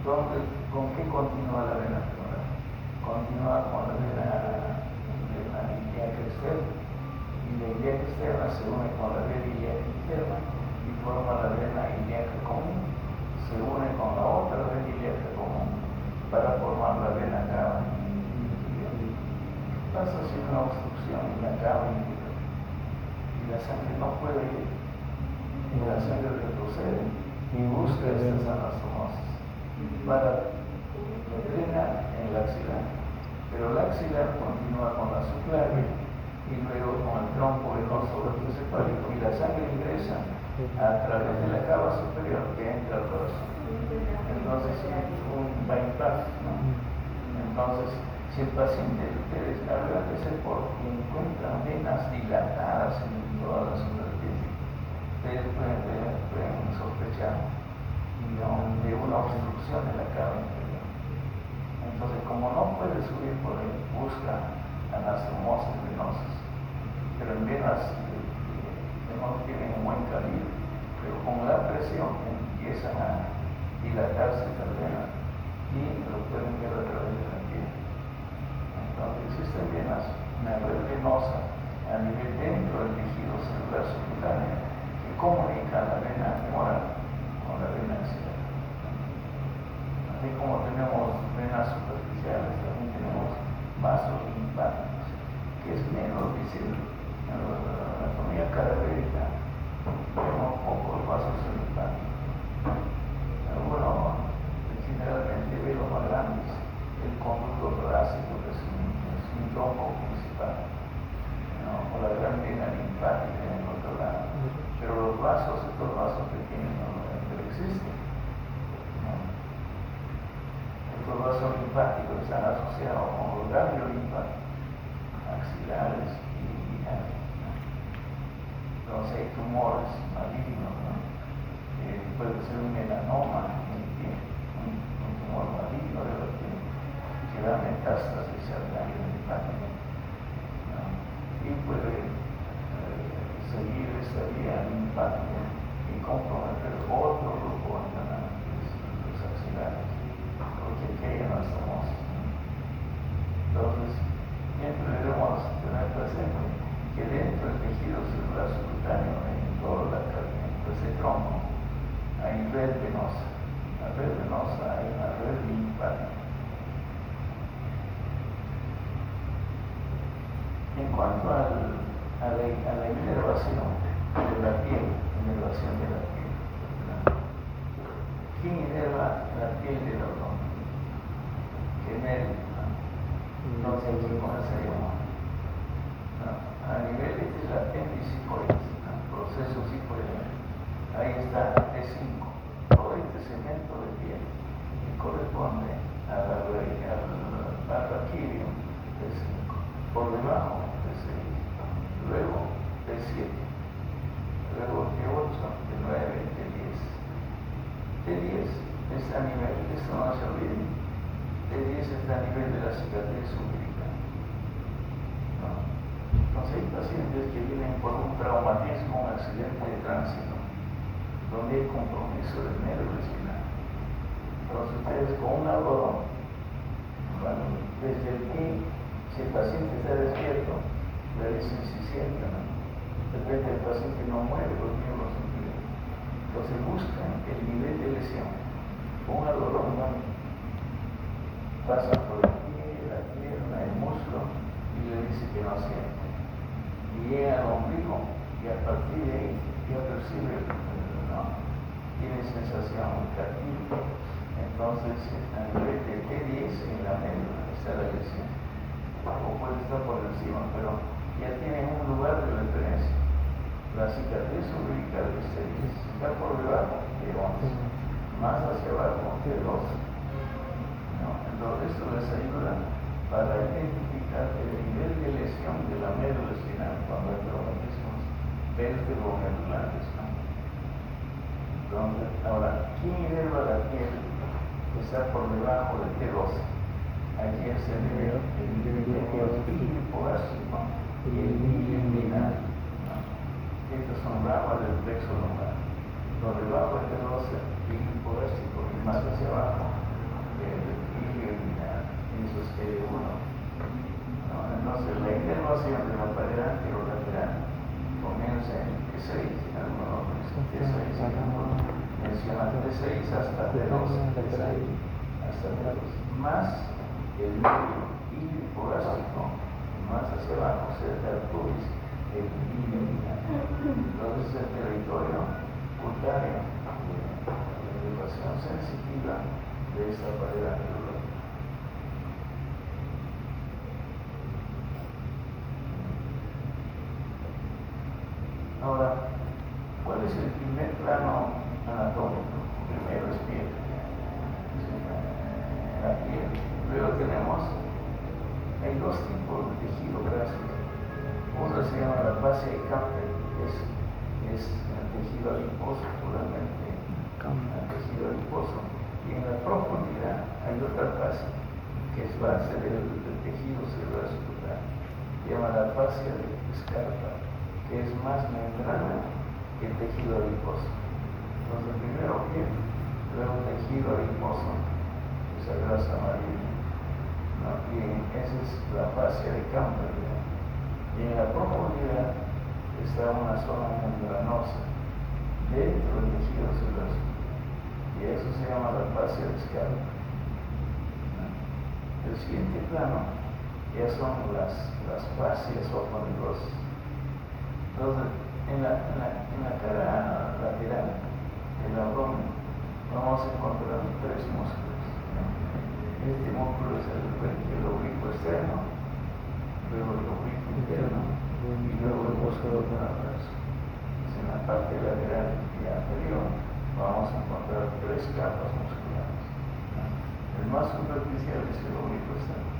¿con qué continúa la vena femoral? Continúa con la vena ilíaca externa, y la ilíaca externa se une con la vena ilíaca interna y forma la vena ilíaca común, se une con la otra vena ilíaca común para formar la vena cava. Pasa si una obstrucción en la cava y la sangre no puede ir, y la sangre retrocede y busca estas anastomosis para drenar en la axilar, pero la axilar continúa con la subclavia y luego con el tronco venoso retrocefálico, y la sangre ingresa a través de la cava superior que entra al corazón. Entonces es un bypass, ¿no? Entonces, si el paciente ustedes hablan de ese porque encuentran venas dilatadas en toda la superficie, ustedes pueden sospechar de una obstrucción en la cava inferior. Entonces, como no puede subir por ahí, busca anastomosis venosas, pero en venas que no tienen un buen calibre, pero con la presión empiezan a dilatarse estas venas y lo pueden ver a través de la piel. Entonces existen venas, una red venosa a nivel dentro del tejido celular subcutáneo que comunica la vena femoral con la vena axilar. Así como tenemos venas superficiales, también tenemos vasos linfáticos, que es menos visible. En la anatomía cadavérica vemos pocos vasos linfáticos. Algunos generalmente ve los más grandes, el conducto torácico, que es un tronco principal, ¿no? O la gran vena linfática en el otro lado. Pero los vasos, estos vasos pequeños, no existen, ¿no? Estos vasos linfáticos están asociados con los ganglios linfáticos axilares y binarios, ¿no? Entonces hay tumores malignos, ¿no? Puede ser un melanoma en el pie, un tumor maligno de la piel que da metástasis al ganglio linfático, ¿no? Y puede seguir esta vía linfática y comprometer otro grupo de los axilares, porque aquí hay anastomosis, ¿no? Entonces, siempre debemos tener presente que dentro del tejido celular subcutáneo, en toda la carne, ese tronco, hay red venosa. La red venosa hay una red linfática. En cuanto a la inervación de la piel, ¿quién inerva la piel del otoño? Genérico, ¿no? Entonces aquí comenzaríamos, ¿no? A nivel de la apéndice hipoides, ¿no? Proceso hipoideo. Ahí está T5, todo este segmento de piel que corresponde al barraquídeo T5, por debajo T6, luego T7, luego T8, T9, T10. T10 está a nivel, esto no se olvide, T10 está a nivel de la cicatriz umbilical, ¿no? Entonces hay pacientes que vienen por un traumatismo, un accidente de tránsito, donde hay compromiso del nervio espinal. Entonces ustedes con un algodón, bueno, desde el pie, si el paciente está despierto, le dicen si siente, ¿no? De repente el paciente no mueve los miembros inferiores. Entonces buscan el nivel de lesión. Con un algodón, ¿no? Pasa por el pie, la pierna, el muslo, y le dice que no siente. Y llega al ombligo, y a partir de ahí ya percibe, ¿no? Tiene sensación táctil. Entonces, a nivel de T10 en la médula está la lesión. O puede estar por encima, pero ya tiene un lugar de referencia. La cicatriz umbilical de T10 está por debajo de 11. más hacia abajo T2. ¿No? Entonces esto les ayuda para identificar el nivel de lesión de la médula espinal cuando hay traumatismos vértebro-medulares, ¿no? Entonces, ahora, ¿quién inerva la piel que está por debajo del T2? Aquí es el nivel hipogástrico y el inguinal, ¿no? Estas son ramas del plexo lumbar. Por debajo del T2 el hipogástrico y más hacia abajo el inguinal. Eso es L1. ¿No? Entonces, la inervación de la pared anterolateral comienza en T6, algunos T6, menciona T6 hasta T2, T6 hasta T2, más el medio hipogástrico, más hacia abajo, cerca del pubis, el inguinal. Entonces, el territorio cutáneo de elevación sensitiva de esta pared anterolar. Ahora, ¿cuál es el primer plano anatómico? Primero es piel. La piel. Luego hay dos tipos de tejido graso. Uno se llama la fascia de Camper, que es el tejido adiposo, puramente el tejido adiposo. Y en la profundidad hay otra fascia, que es base del tejido celular subcutáneo. Se llama la fascia de Scarpa, que es más membrana que el tejido adiposo. Entonces, primero piel, luego tejido adiposo, esa grasa amarilla, ¿no? Y esa es la fascia de Camper, ¿no? Y en la profundidad está una zona membranosa dentro del tejido celular, y eso se llama la fascia de Scarpa, ¿no? El siguiente plano ya son las fascias oponilosas. Entonces, en la cara lateral del abdomen vamos a encontrar tres músculos, ¿no? Este músculo es el oblicuo externo, luego el oblicuo interno y luego el músculo de la brazo. En la parte lateral y anterior vamos a encontrar tres capas musculares, ¿no? El más superficial es el oblicuo externo,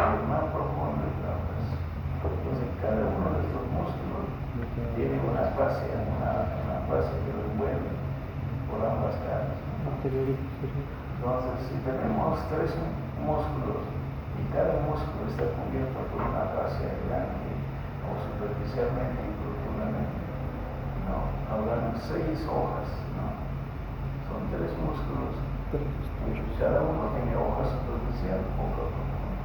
el más profundo es la brazo. Entonces, cada uno de estos músculos tiene una fascia que lo envuelve por ambas caras, ¿no? Entonces, si tenemos tres músculos y cada músculo está cubierto por una fascia grande o superficialmente y profundamente, ¿no? Habrán 6 hojas, ¿no? Son 3 músculos y cada uno tiene hoja superficial, hoja profunda.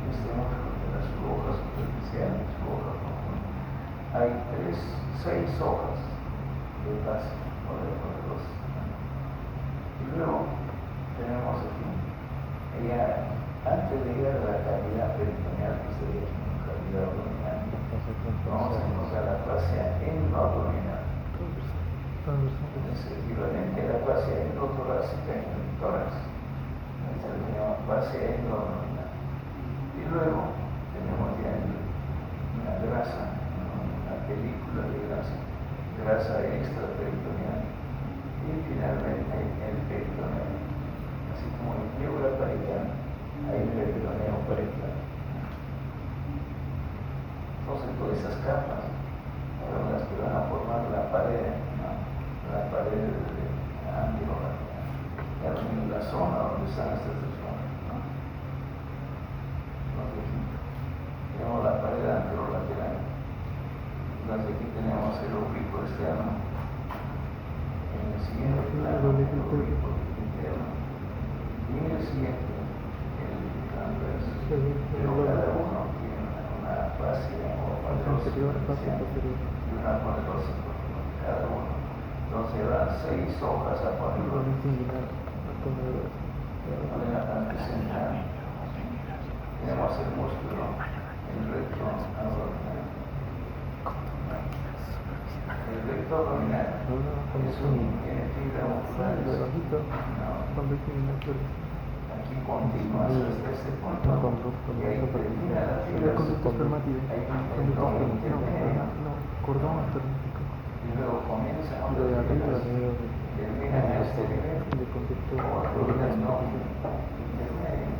Este músculo tiene su hoja superficial y su hoja profunda. Hay 6 hojas de base o de los. Y luego tenemos aquí, antes de llegar a la cavidad peritoneal, que sería la cavidad abdominal, vamos a encontrar la fascia endoabdominal. Es equivalente a la fascia endotorácica en el tórax. Esta se llama fascia endoabdominal. Y luego tenemos ya una grasa, una película de grasa extraperitoneal. Y finalmente el peritoneo. Así como en pleura parietal hay peritoneo parietal. Entonces, todas esas capas son las que van a formar la pared, ¿no? La pared anterolateral, la zona donde están estas tres zonas, ¿no? Entonces, aquí tenemos la pared anterolateral. Entonces, aquí tenemos el oblicuo externo. En el siguiente plano, el oblicuo interno. Y en el siguiente, el transverso. Pero cada uno tiene una fascia o anterior y una aponerosa cada uno. Entonces dan 6 hojas aponerosas. En la parte central tenemos el músculo, el recto abdominal. El recto abdominal tiene fibra muscular. Aquí continúa hasta este punto y ahí termina la fibra muscular. Hay un tendón intermedio y luego comienza a termina en este nivel, de conducto otro tendón intermedio,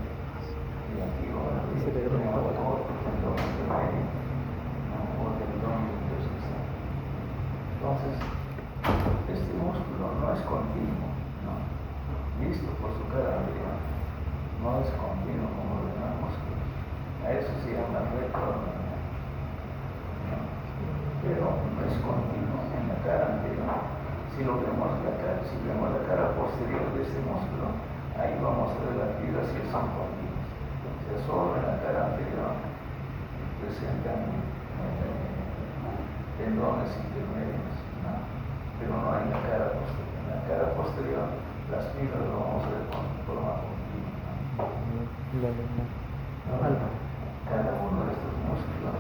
y aquí ahora tenemos otro tendón intermedio, ¿no? O tendón intersticial. Entonces, este músculo no es continuo, ¿no? Visto por su cara anterior, no es continuo como los demás músculos. A eso se llama retronormal, ¿no? Pero no es continuo en la cara anterior. Si vemos la cara posterior de este músculo, ahí vamos a ver las fibras que son continuas. O sea, solo en la cara anterior presentan tendones intermedios, ¿no? Pero no en la cara posterior. En la cara posterior, las fibras lo vamos a ver con forma continua, ¿no? Ahora, cada uno de estos músculos,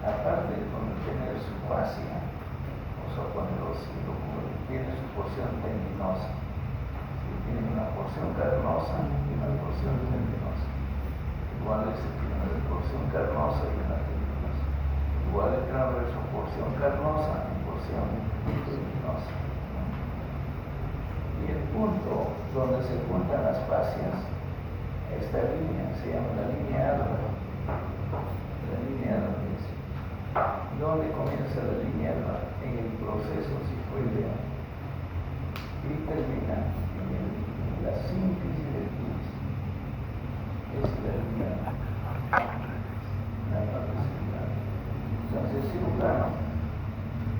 aparte de tener su fascia, o sea, cuando tiene su porción tendinosa, tiene una porción carnosa y una porción tendinosa. Igual este tiene una porción carnosa y una tendinosa. Igual el cráneo es una porción carnosa y porción tendinosa. Y el punto donde se juntan las fascias, esta línea se llama la línea álvar. La línea álvar es donde comienza la línea álvar en el proceso cifoideo y termina en la síntesis del pubis. Es la línea álvar. La parte celular. Entonces, el cirujano,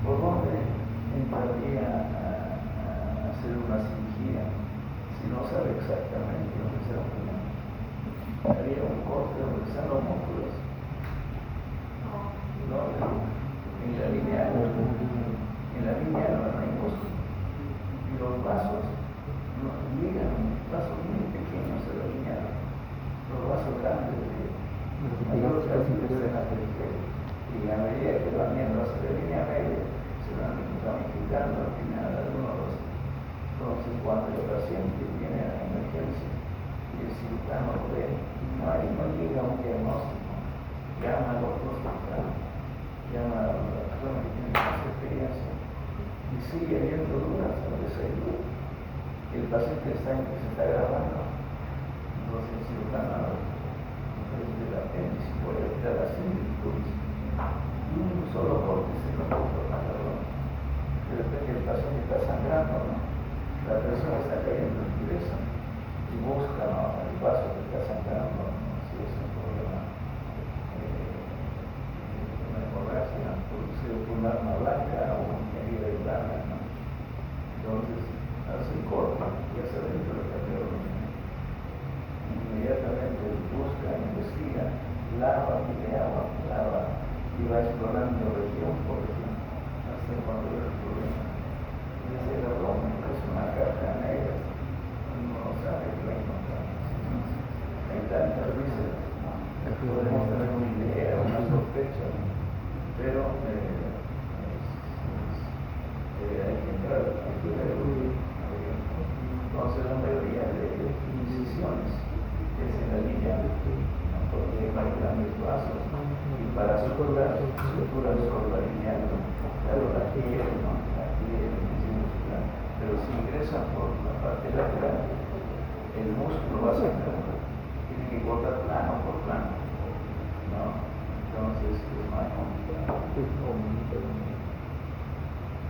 ¿por dónde entraría a hacer una cirugía si no sabe exactamente lo que se va a poner? Haría un corte donde están los músculos, no, en la línea no hay músculo, y los vasos no llegan, vasos muy pequeños a la línea, los vasos grandes hay otros vasos en la periferia, y a medida que van viendo hacia la línea media se van ramificando al final algunos. Entonces, cuando el paciente viene a la emergencia y el cirujano lo ve, no llega a un diagnóstico, llama al otro cirujano, llama a la persona que tiene más experiencia y sigue habiendo dudas sobre esa duda. El paciente se está grabando, entonces el cirujano de la apéndice puede evitar la similitud y un solo corte se lo puede formar la zona. De repente el paciente está sangrando, ¿no? La persona está cayendo en dureza y busca, ¿no?, el vaso que está sangrando, ¿no? Si es un problema una hemorragia pulmonar blanca o una herida de blanca, ¿no? Entonces hace el corte y hace dentro del cardiólogo. Inmediatamente busca, investiga, lava, pide agua, y va explorando región por región hasta encontrar el problema. Y es el abdomen, que es una caja negra, uno no sabe qué va a encontrar. Hay tantas vísceras, podemos tener una idea, una sospecha, pero hay que entrar, hay que ver. Entonces la mayoría de incisiones es en la línea, porque hay grandes vasos y para suturar sobre la línea, claro, la piel, ¿no? La piel, muscular, pero si ingresa por la parte lateral, el músculo va a sangrar, tiene que cortar plano por plano, ¿no? Entonces es más complicado.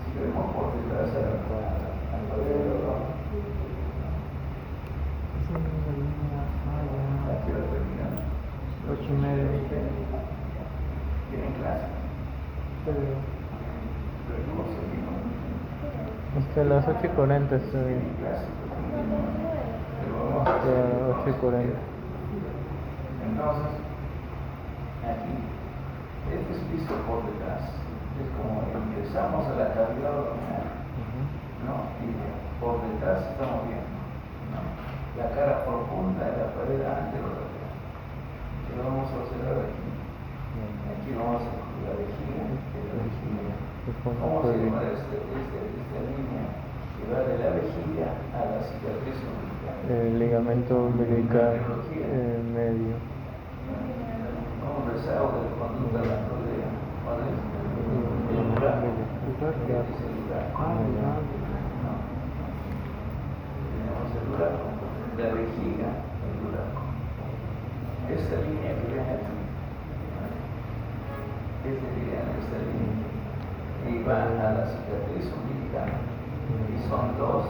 Si vemos por detrás a la pared, aquí la terminamos. 8:30. ¿Tienen clase? Pero no seguimos. Hasta las 8:40 estoy. Tienen clase. Pero vamos a hacer 8:40. Entonces, aquí, este es visto por detrás. Es como ingresamos a la cavidad abdominal, ¿no? Y por detrás estamos viendo, ¿no?, la cara profunda de la pared anterolateral. Que vamos a observar aquí. Aquí vamos a la vejiga, ¿Cómo se llama esta línea que va de la vejiga a la cicatriz umbilical? El ligamento umbilical medio. ¿Cómo rezago de conducta de la rodilla? ¿Cuál es? El celular. duraco, la vejiga, el duraco. Esta línea que ven aquí, sería esta línea, y va a la cicatriz umbilical, y son dos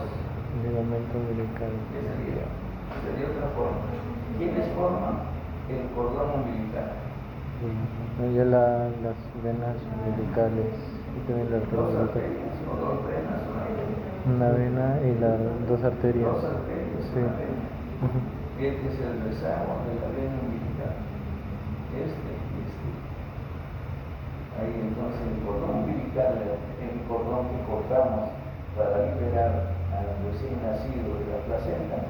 ligamento umbilical. Sería otra forma. ¿Quiénes forman el cordón umbilical? Ya las venas umbilicales y también la Dos arteria. arterias, o dos venas, Una vena y las dos arterias. Dos arterias, Sí. una vena. Este es el rezago de la vena umbilical. Este. Ahí entonces el cordón umbilical, el cordón que cortamos para liberar al recién nacido de la placenta,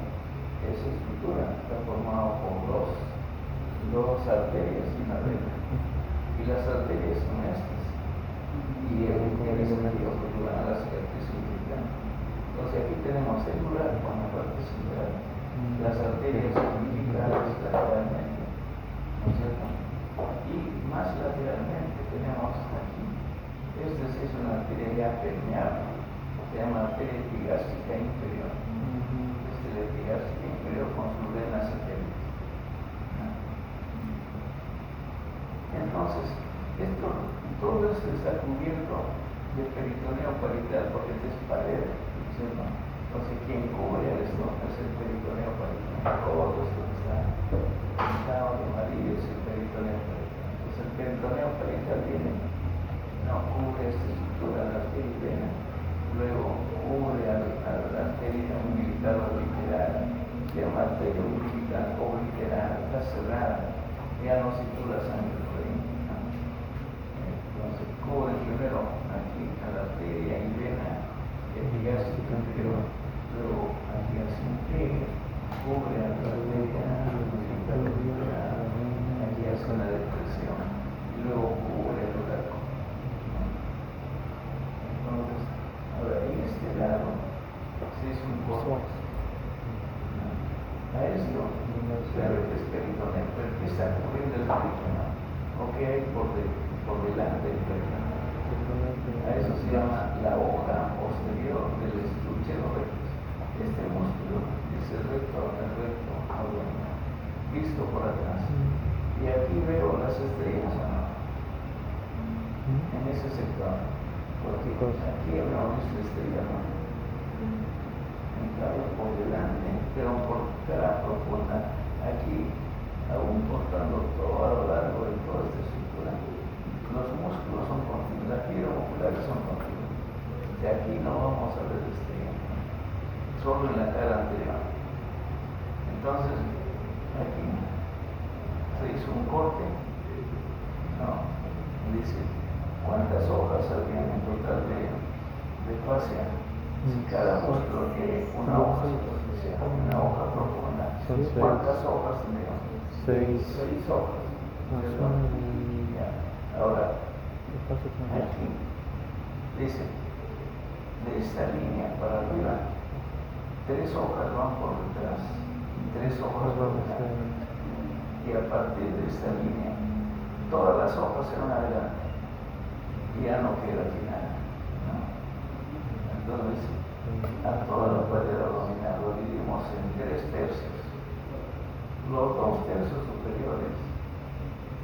esa estructura está formada por dos arterias y una vena. Y las arterias son estas. Y el sentido que van a la cicatriz umbilical. Entonces aquí tenemos el duraco con la parte central, las arterias umbilicales lateralmente, ¿no es cierto? Y más lateralmente tenemos aquí, esta sí es una arteria ya permeable, se llama arteria epigástica inferior. Esta es la epigástica inferior con sus venas satélites. Entonces, todo esto está cubierto de peritoneo parital porque esta es pared, ¿cierto? Entonces, quien cubre esto es el peritoneo parital. Todo esto que está pintado de amarillo es el peritoneo parital. Entonces, el peritoneo parital viene, no cubre esta estructura de la arteria y vena, luego cubre a la arteria umbilical obliterada, se llama arteria umbilical obliterada, está cerrada, ya no circula sangre por ahí. Entonces cubre primero aquí a la arteria y vena epigástica inferior, luego aquí hace un pliegue, cubre a la arteria umbilical obliterada, aquí hace una depresión y luego cubre el duraco. Entonces, ahora en este lado se hizo un corte. A esto, claro, este es peritoneo, pero ¿qué está cubriendo el peritoneo? ¿O qué hay por delante del peritoneo? A eso se llama la hoja posterior del estuche rectus. Este músculo es el recto abdominal, visto por atrás. Y aquí veo las estrellas, ¿no? En ese sector. Porque aquí hablamos de estrella, ¿no? En cambio por delante, pero por cara profunda, aquí, aún cortando todo a lo largo de toda esta estructura, los músculos son continuos, las fibras musculares son continuas. De aquí no vamos a ver estrella, solo en la cara anterior. Entonces, aquí se hizo un corte, ¿no? Dice, ¿cuántas hojas habían en total de fascia? Si cada músculo tiene una hoja superficial, una hoja profunda, ¿cuántas hojas tendrían? 6 hojas. Ya. Ahora, aquí dice, de esta línea para arriba, 3 hojas van por detrás y 3 hojas por delante. Y a partir de esta línea, todas las hojas se van adelante y ya no queda aquí nada, ¿no? Entonces, a toda la pared abdominal lo dividimos en 3 tercios. Los 2 tercios superiores,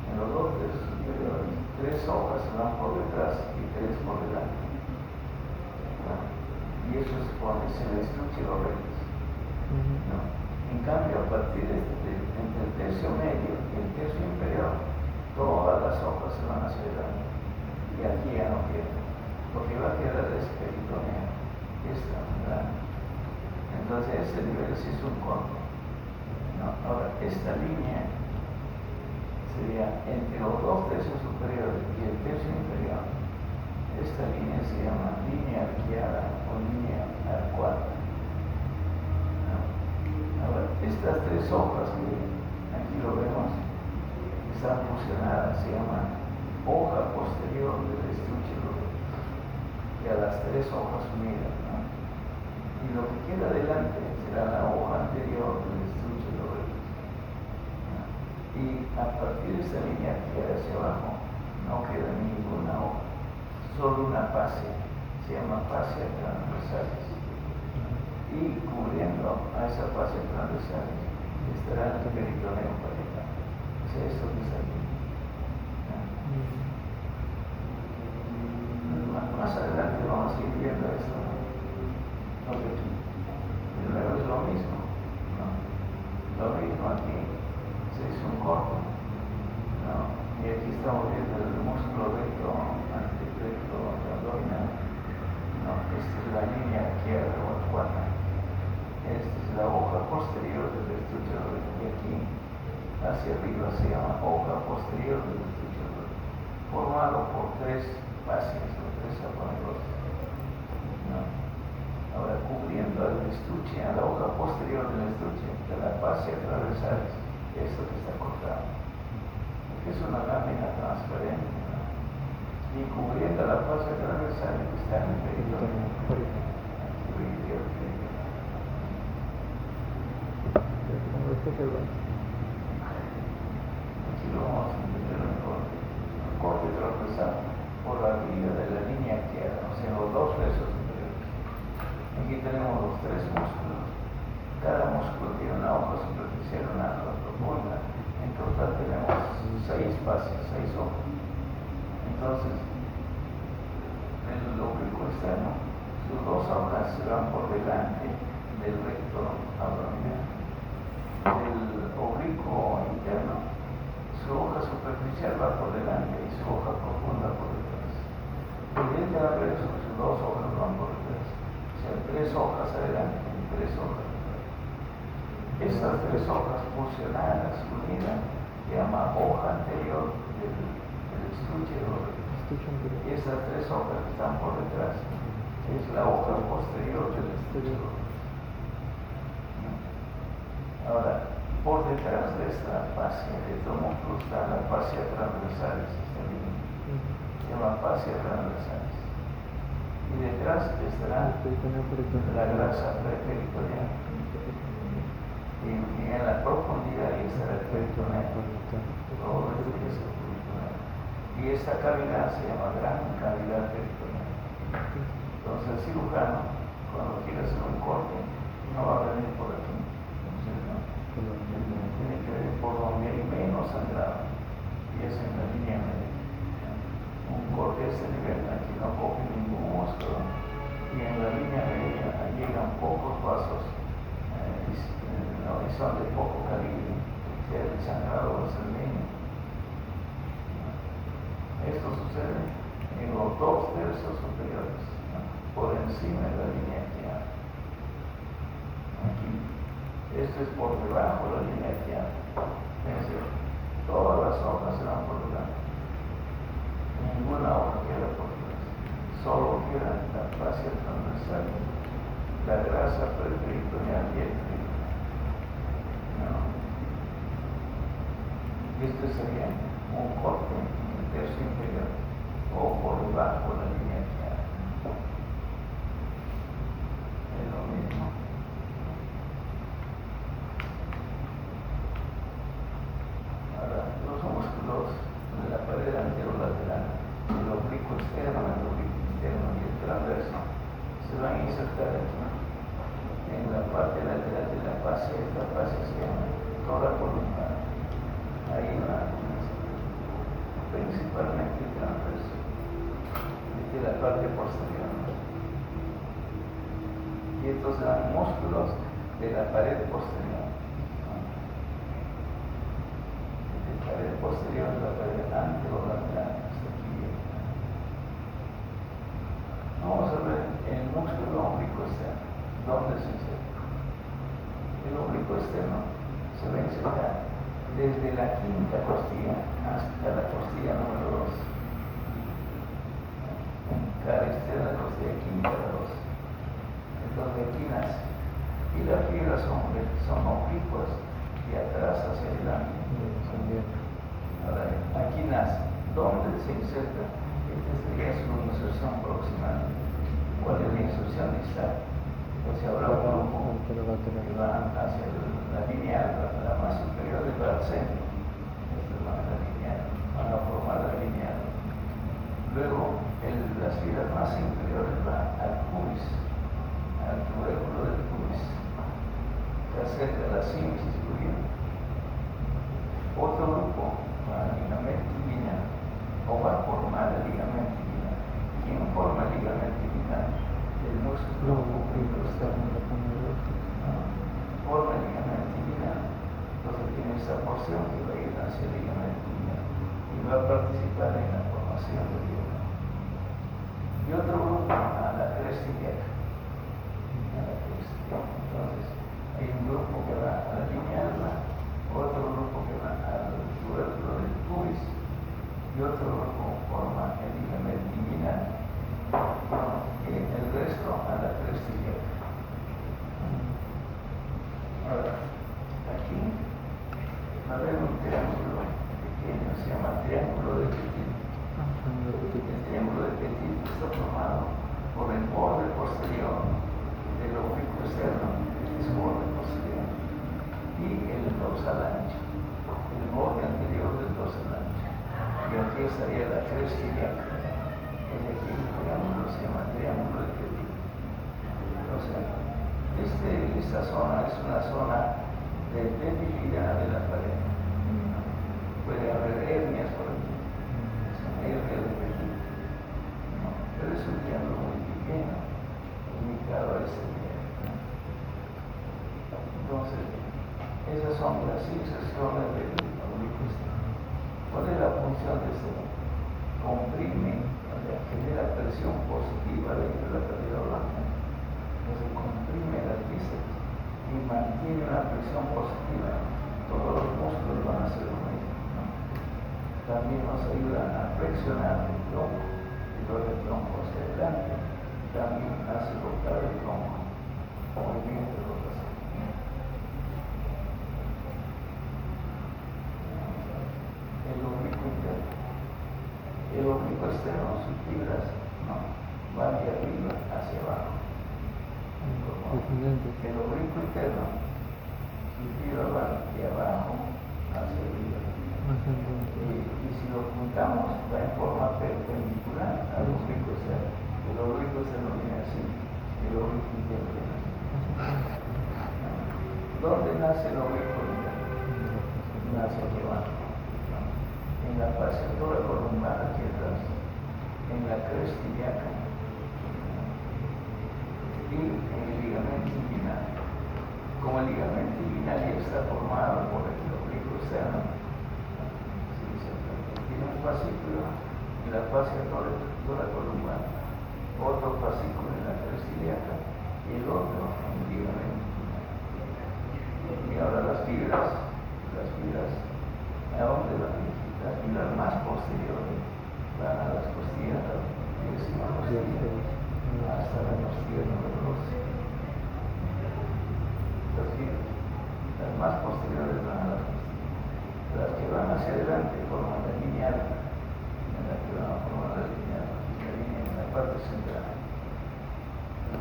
en los 2 tercios superiores, 3 hojas se van por detrás y 3 por delante, ¿no? Y eso se pone en el estuche rectus, ¿no? En cambio, a partir entre el tercio medio y el tercio inferior, todas las hojas se van hacia adelante y aquí ya no queda, porque va a quedar ese peritoneo. Entonces ese nivel sí es un corte, ¿no? Ahora esta línea sería entre los 2 tercios superiores y el tercio inferior. Esta línea se llama línea arqueada o línea arcuata, ¿no? Ahora estas 3 hojas que aquí lo vemos están fusionadas, se llaman hoja posterior del estuche rectus, y a las 3 hojas unidas, ¿no? Y lo que queda adelante será la hoja anterior del estuche rectus, ¿no? Y a partir de esta línea que hacia abajo no queda ninguna hoja, solo una fascia, se llama fascia transversalis. y cubriendo a esa fascia transversal estará el peritoneo parietal. Es esto que está aquí. Más adelante vamos a ir viendo esto, ¿no? Okay. Primero es lo mismo, ¿no? Lo mismo aquí, se hizo un corte, ¿no? Y aquí estamos viendo el músculo recto, anterecto, abdominal, ¿no? Esta es la línea izquierda o acuana. Esta es la hoja posterior del estuche de aquí hacia arriba se llama hoja posterior del estuche, formado por tres fascias o tres aponeuroses, ¿no? Ahora cubriendo el estuche, a la hoja posterior del estuche, de la fascia transversal, esto que está cortado, que es una lámina transparente, ¿no? Y cubriendo la fascia transversal está el peritoneo. Aquí lo vamos a meter en el corte transversal por la vía de la línea izquierda, o sea, los dos huesos superiores. Aquí tenemos los tres músculos. Cada músculo tiene una hoja superficial, una profunda. En total tenemos 6 fascias, 6 hojas. Entonces, el oblicuo externo, sus dos hojas se van por delante del recto abdominal. El oblicuo interno, su hoja superficial va por delante y su hoja profunda por detrás. El diente adverso, sus dos hojas van por detrás. O sea, 3 hojas adelante y 3 hojas atrás. Estas 3 hojas fusionadas, unidas, se llama hoja anterior del estuche de los rectos. Y estas 3 hojas que están por detrás es la hoja posterior del estuche de los rectos. Ahora, por detrás de esta fascia, de estos músculos, está la fascia transversalis, esta línea, se llama fascia transversalis. Y detrás estará la grasa preperitoneal. Y en la profundidad estará el peritoneal. Todo esto es el peritoneal. Y esta cavidad se llama gran cavidad peritoneal. Entonces el cirujano, cuando quiere hacer un corte, no va a venir por aquí. Tiene que ver por donde hay menos sangrado, y es en la línea media. Un corte a este nivel, aquí no coge ningún músculo, y en la línea media llegan pocos vasos, y son de poco calibre, que el sangrado es el mínimo. Esto sucede en los 2 tercios superiores, ¿no? Por encima de la línea axial. Aquí. Esto es por debajo de la línea axial. Es decir, todas las hojas se van por delante. Ninguna hoja queda por detrás. Solo queda la fascia transversal, la grasa preperitoneal y el peritoneal. ¿No? Este sería un corte en el tercio inferior o por debajo de la línea axial. Es lo mismo. Los músculos de la pared anterolateral, el oblicuo externo, el oblicuo interno y el transverso se van a insertar aquí en la parte lateral de la fascia. Esta fascia se llama toda columna. Ahí principalmente el transverso, de la parte posterior. Y estos serán músculos de la pared posterior. La pared posterior es la pared anterolateral, hasta aquí. Vamos a ver el músculo oblicuo externo, ¿dónde se inserta? El oblicuo externo se va a insertar desde la quinta costilla hasta la costilla número 2. Cara externa, costilla quinta 2. Entonces aquí nace. Y las fibras son oblicuas y atrás hacia adelante. Ahora, aquí nace. ¿Dónde se inserta? Esta sería su inserción proximal. ¿Cuál es la inserción distal? Pues se habrá un grupo que va hacia la lineal, la más superior y va al centro. Esta es la lineal. Van a formar la lineal. Luego, las fibras más inferiores van al pubis, al tubérculo del pubis. acerca de la síntesis fluida. Otro grupo para el ligamento inguinal o va a formar el ligamento inguinal. ¿Quién forma el ligamento inguinal? El músculo oblicuo externo. Forma el ligamento inguinal. Entonces tiene esa porción que va a ir hacia el ligamento inguinal y va a participar en la formación del ligamento. Y otro grupo a la cresta ilíaca. Entonces hay un grupo que va a la línea alba, otro grupo que va al tubérculo del pubis y otro grupo forma el ligamento inguinal y el resto a la cresta ilíaca. Ahora, aquí va a haber un triángulo pequeño, se llama triángulo de Petit. El triángulo de Petit está formado por el borde posterior del oblicuo externo, es borde posterior, y el dorsal ancho, el borde anterior del dorsal ancho. Y aquí estaría la cresta ilíaca. Es aquí el triángulo, se llama triángulo de Petit. O sea, esta zona es una zona de debilidad de la pared. Puede haber hernias por aquí, son hernias de Petit. No, pero es un triángulo muy pequeño, ubicado a ese nivel. Entonces, esas son las inserciones del oblicuo externo. ¿Cuál es la función de esto? Comprime, o sea, genera presión positiva dentro de la cavidad blanca. Entonces comprime las vísceras y mantiene una presión positiva. Todos los músculos van a hacer lo mismo, ¿no? También nos ayuda a flexionar el tronco, y luego el tronco hacia adelante. También hace rotar el tronco, movimiento de rotación. El oblicuo interno. El oblicuo externo, sus fibras, no, van de arriba hacia abajo. El oblicuo interno, sus fibras van de abajo hacia arriba. Y si lo juntamos, va en forma perpendicular al oblicuo externo. El oblicuo externo viene así, el oblicuo interno viene así. ¿Dónde nace el oblicuo interno? Nace aquí abajo. En la fasciatura columbar aquí atrás, en la cresta ilíaca y en el ligamento inguinal. Como el ligamento inguinal ya está formado por el oblicuo externo, tiene un fascículo en la fasciatura columbar, otro fascículo en la cresta ilíaca y el otro en el ligamento inguinal. Y ahora las fibras, ¿a dónde van? Las fibras más posteriores van a las costillas, hasta la costilla número 12. Las fibras, las más posteriores van a las costillas. Las que van hacia adelante forman la línea alta, en la que van a formar la línea en la parte central.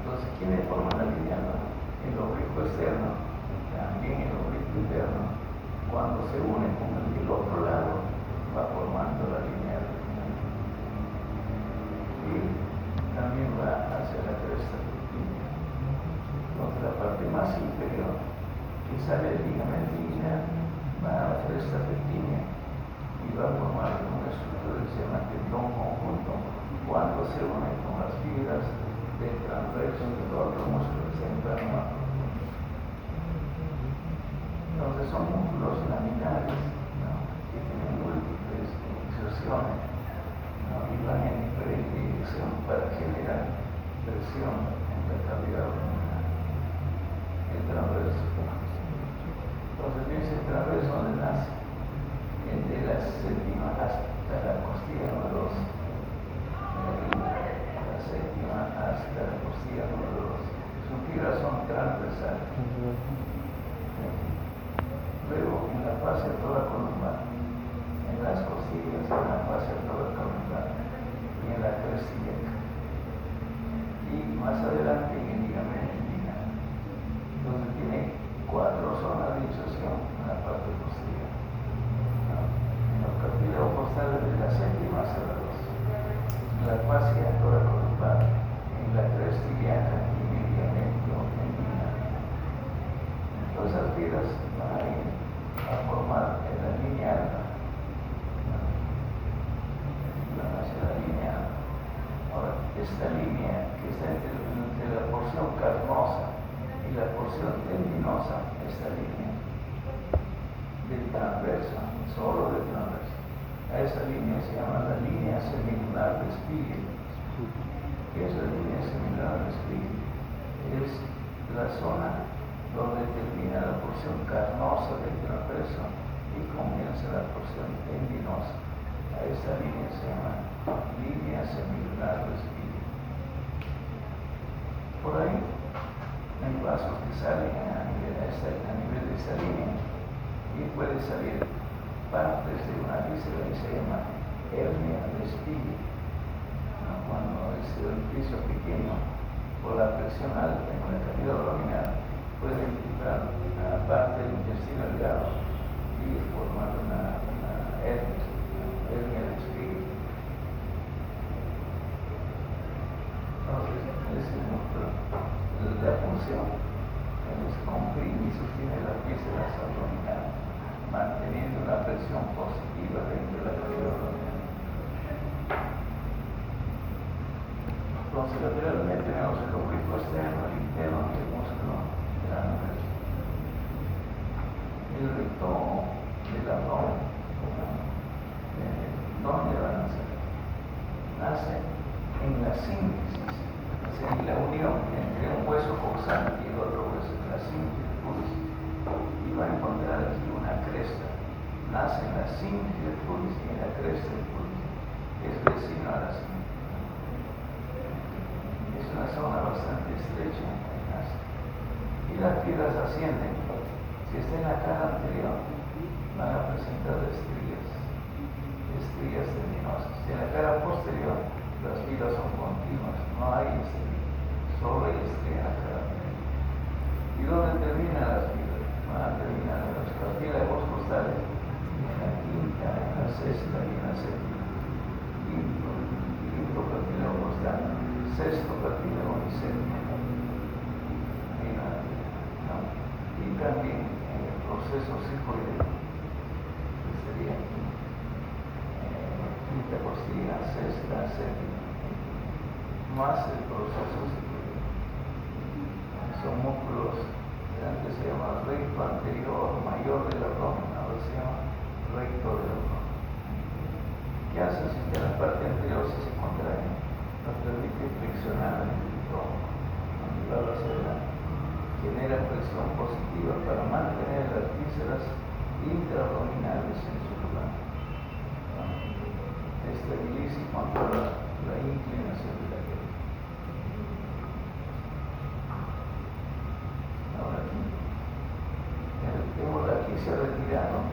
Entonces, ¿quiénes forman la línea alta? El oblicuo externo, también el oblicuo interno. Cuando se une con el del otro lado, va formando la línea y también va hacia la cresta pequeña. Entonces la parte más inferior que sale del ligamento inguinal va a la cresta pequeña y va a formar una estructura que se llama tendón conjunto cuando se une con las fibras del transverso del otro músculo que se enferma. Entonces son músculos laminares, ¿no?, que tienen múltiples inserciones, ¿no?, y van en diferente dirección para generar presión en la cavidad abdominal. El transverso. Entonces ese transverso donde nace, de la séptima hasta la costilla número 2. La séptima hasta la costilla número 2. Sus fibras son transversales. Luego, en la fasciatura columbar, en las costillas, en la fasciatura columbar y en la cresta ilíaca. Y más adelante en el ligamento inguinal. Entonces tiene arterias van a ir a formar en la línea alta, van hacia la línea alta. Ahora, esta línea que está entre la porción carnosa y la porción tendinosa, esta línea del transverso, solo del transverso, a esa línea se llama la línea semilunar de Spiegel. ¿Qué es la línea semilunar de Spiegel? Es la zona donde termina la porción carnosa del transverso y comienza la porción tendinosa. A esta línea se llama línea semilunar de Spiegel. Por ahí hay vasos que salen a nivel de esta línea y puede salir partes de una víscera que se llama hernia de Spiegel. Cuando es el orificio pequeño por la presión alta en la cavidad abdominal puede infiltrar una parte del intestino delgado y formar una hernia de Spiegel. Entonces, esa es la función que nos comprime y sostiene las vísceras abdominales, manteniendo una presión positiva dentro de la cavidad abdominal. Entonces, lateralmente tenemos el oblicuo externo, el interno y el músculo transverso. El recto del abdomen, ¿dónde va a nacer? Nace en la síntesis, en la unión entre un hueso coxal y el otro hueso, la síntesis pubis, y va a encontrar aquí una cresta. Nace en la síntesis pubis y en la cresta del pubis, es vecino a la síntesis. Es una zona bastante estrecha y las piedras ascienden. Si está en la cara anterior, van a presentar estrías tendinosas. Si en la cara posterior, las piedras son continuas, no hay estría, solo hay estría en la cara anterior. ¿Y dónde terminan las piedras? Van a terminar en los cartílagos costales, en la quinta, en la sexta y en la séptima. Quinto cartílago costal, sexto cartílago y séptimo. Y también en el proceso psicoideo, que sería quinta costilla, sexta, séptima, más el proceso psicoideo. Son músculos que antes se llamaban recto anterior mayor del abdomen, ahora se llama recto del abdomen. ¿Qué hace si que la parte anterior se contrae? Nos permite flexionar el tronco, mandibular hacia adelante. Genera presión positiva para mantener las vísceras intraabdominales en su lugar. Estabiliza y controla la inclinación de la cabeza. Ahora el fémur aquí se ha retirado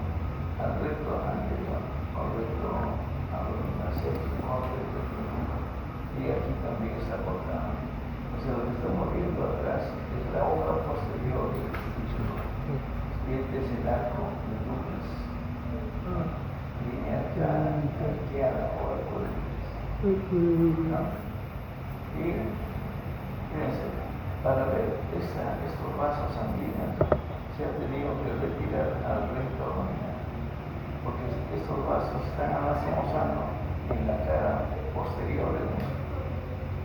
al recto anterior, al recto abdominal séptimo, al recto femoral. Y aquí también está cortado. O sea, lo que estamos viendo atrás es la hoja posterior del título. Este es el arco de Douglas. Línea arqueada o arco de Douglas. Y fíjense, para ver estos vasos sanguíneos se ha tenido que retirar al recto abdominal. Porque estos vasos están anastomosando en la cara posterior del músculo.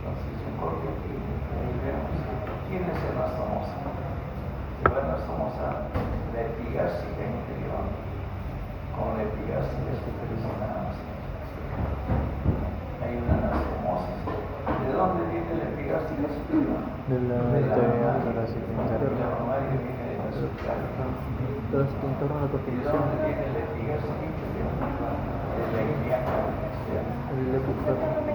Entonces, un corte aquí. Ahí vemos quién es el anastomosa. Se va a anastomosar la epigástrica interior con la epigástrica superior. Hay una anastomosis. ¿De dónde viene la epigástrica superior? De la arteria torácica interna. La mamaria viene de la subclavícula. Entonces, en torno a la ¿De cotilización, dónde viene la epigástrica interior? De la ilíaca externa. el epicótico.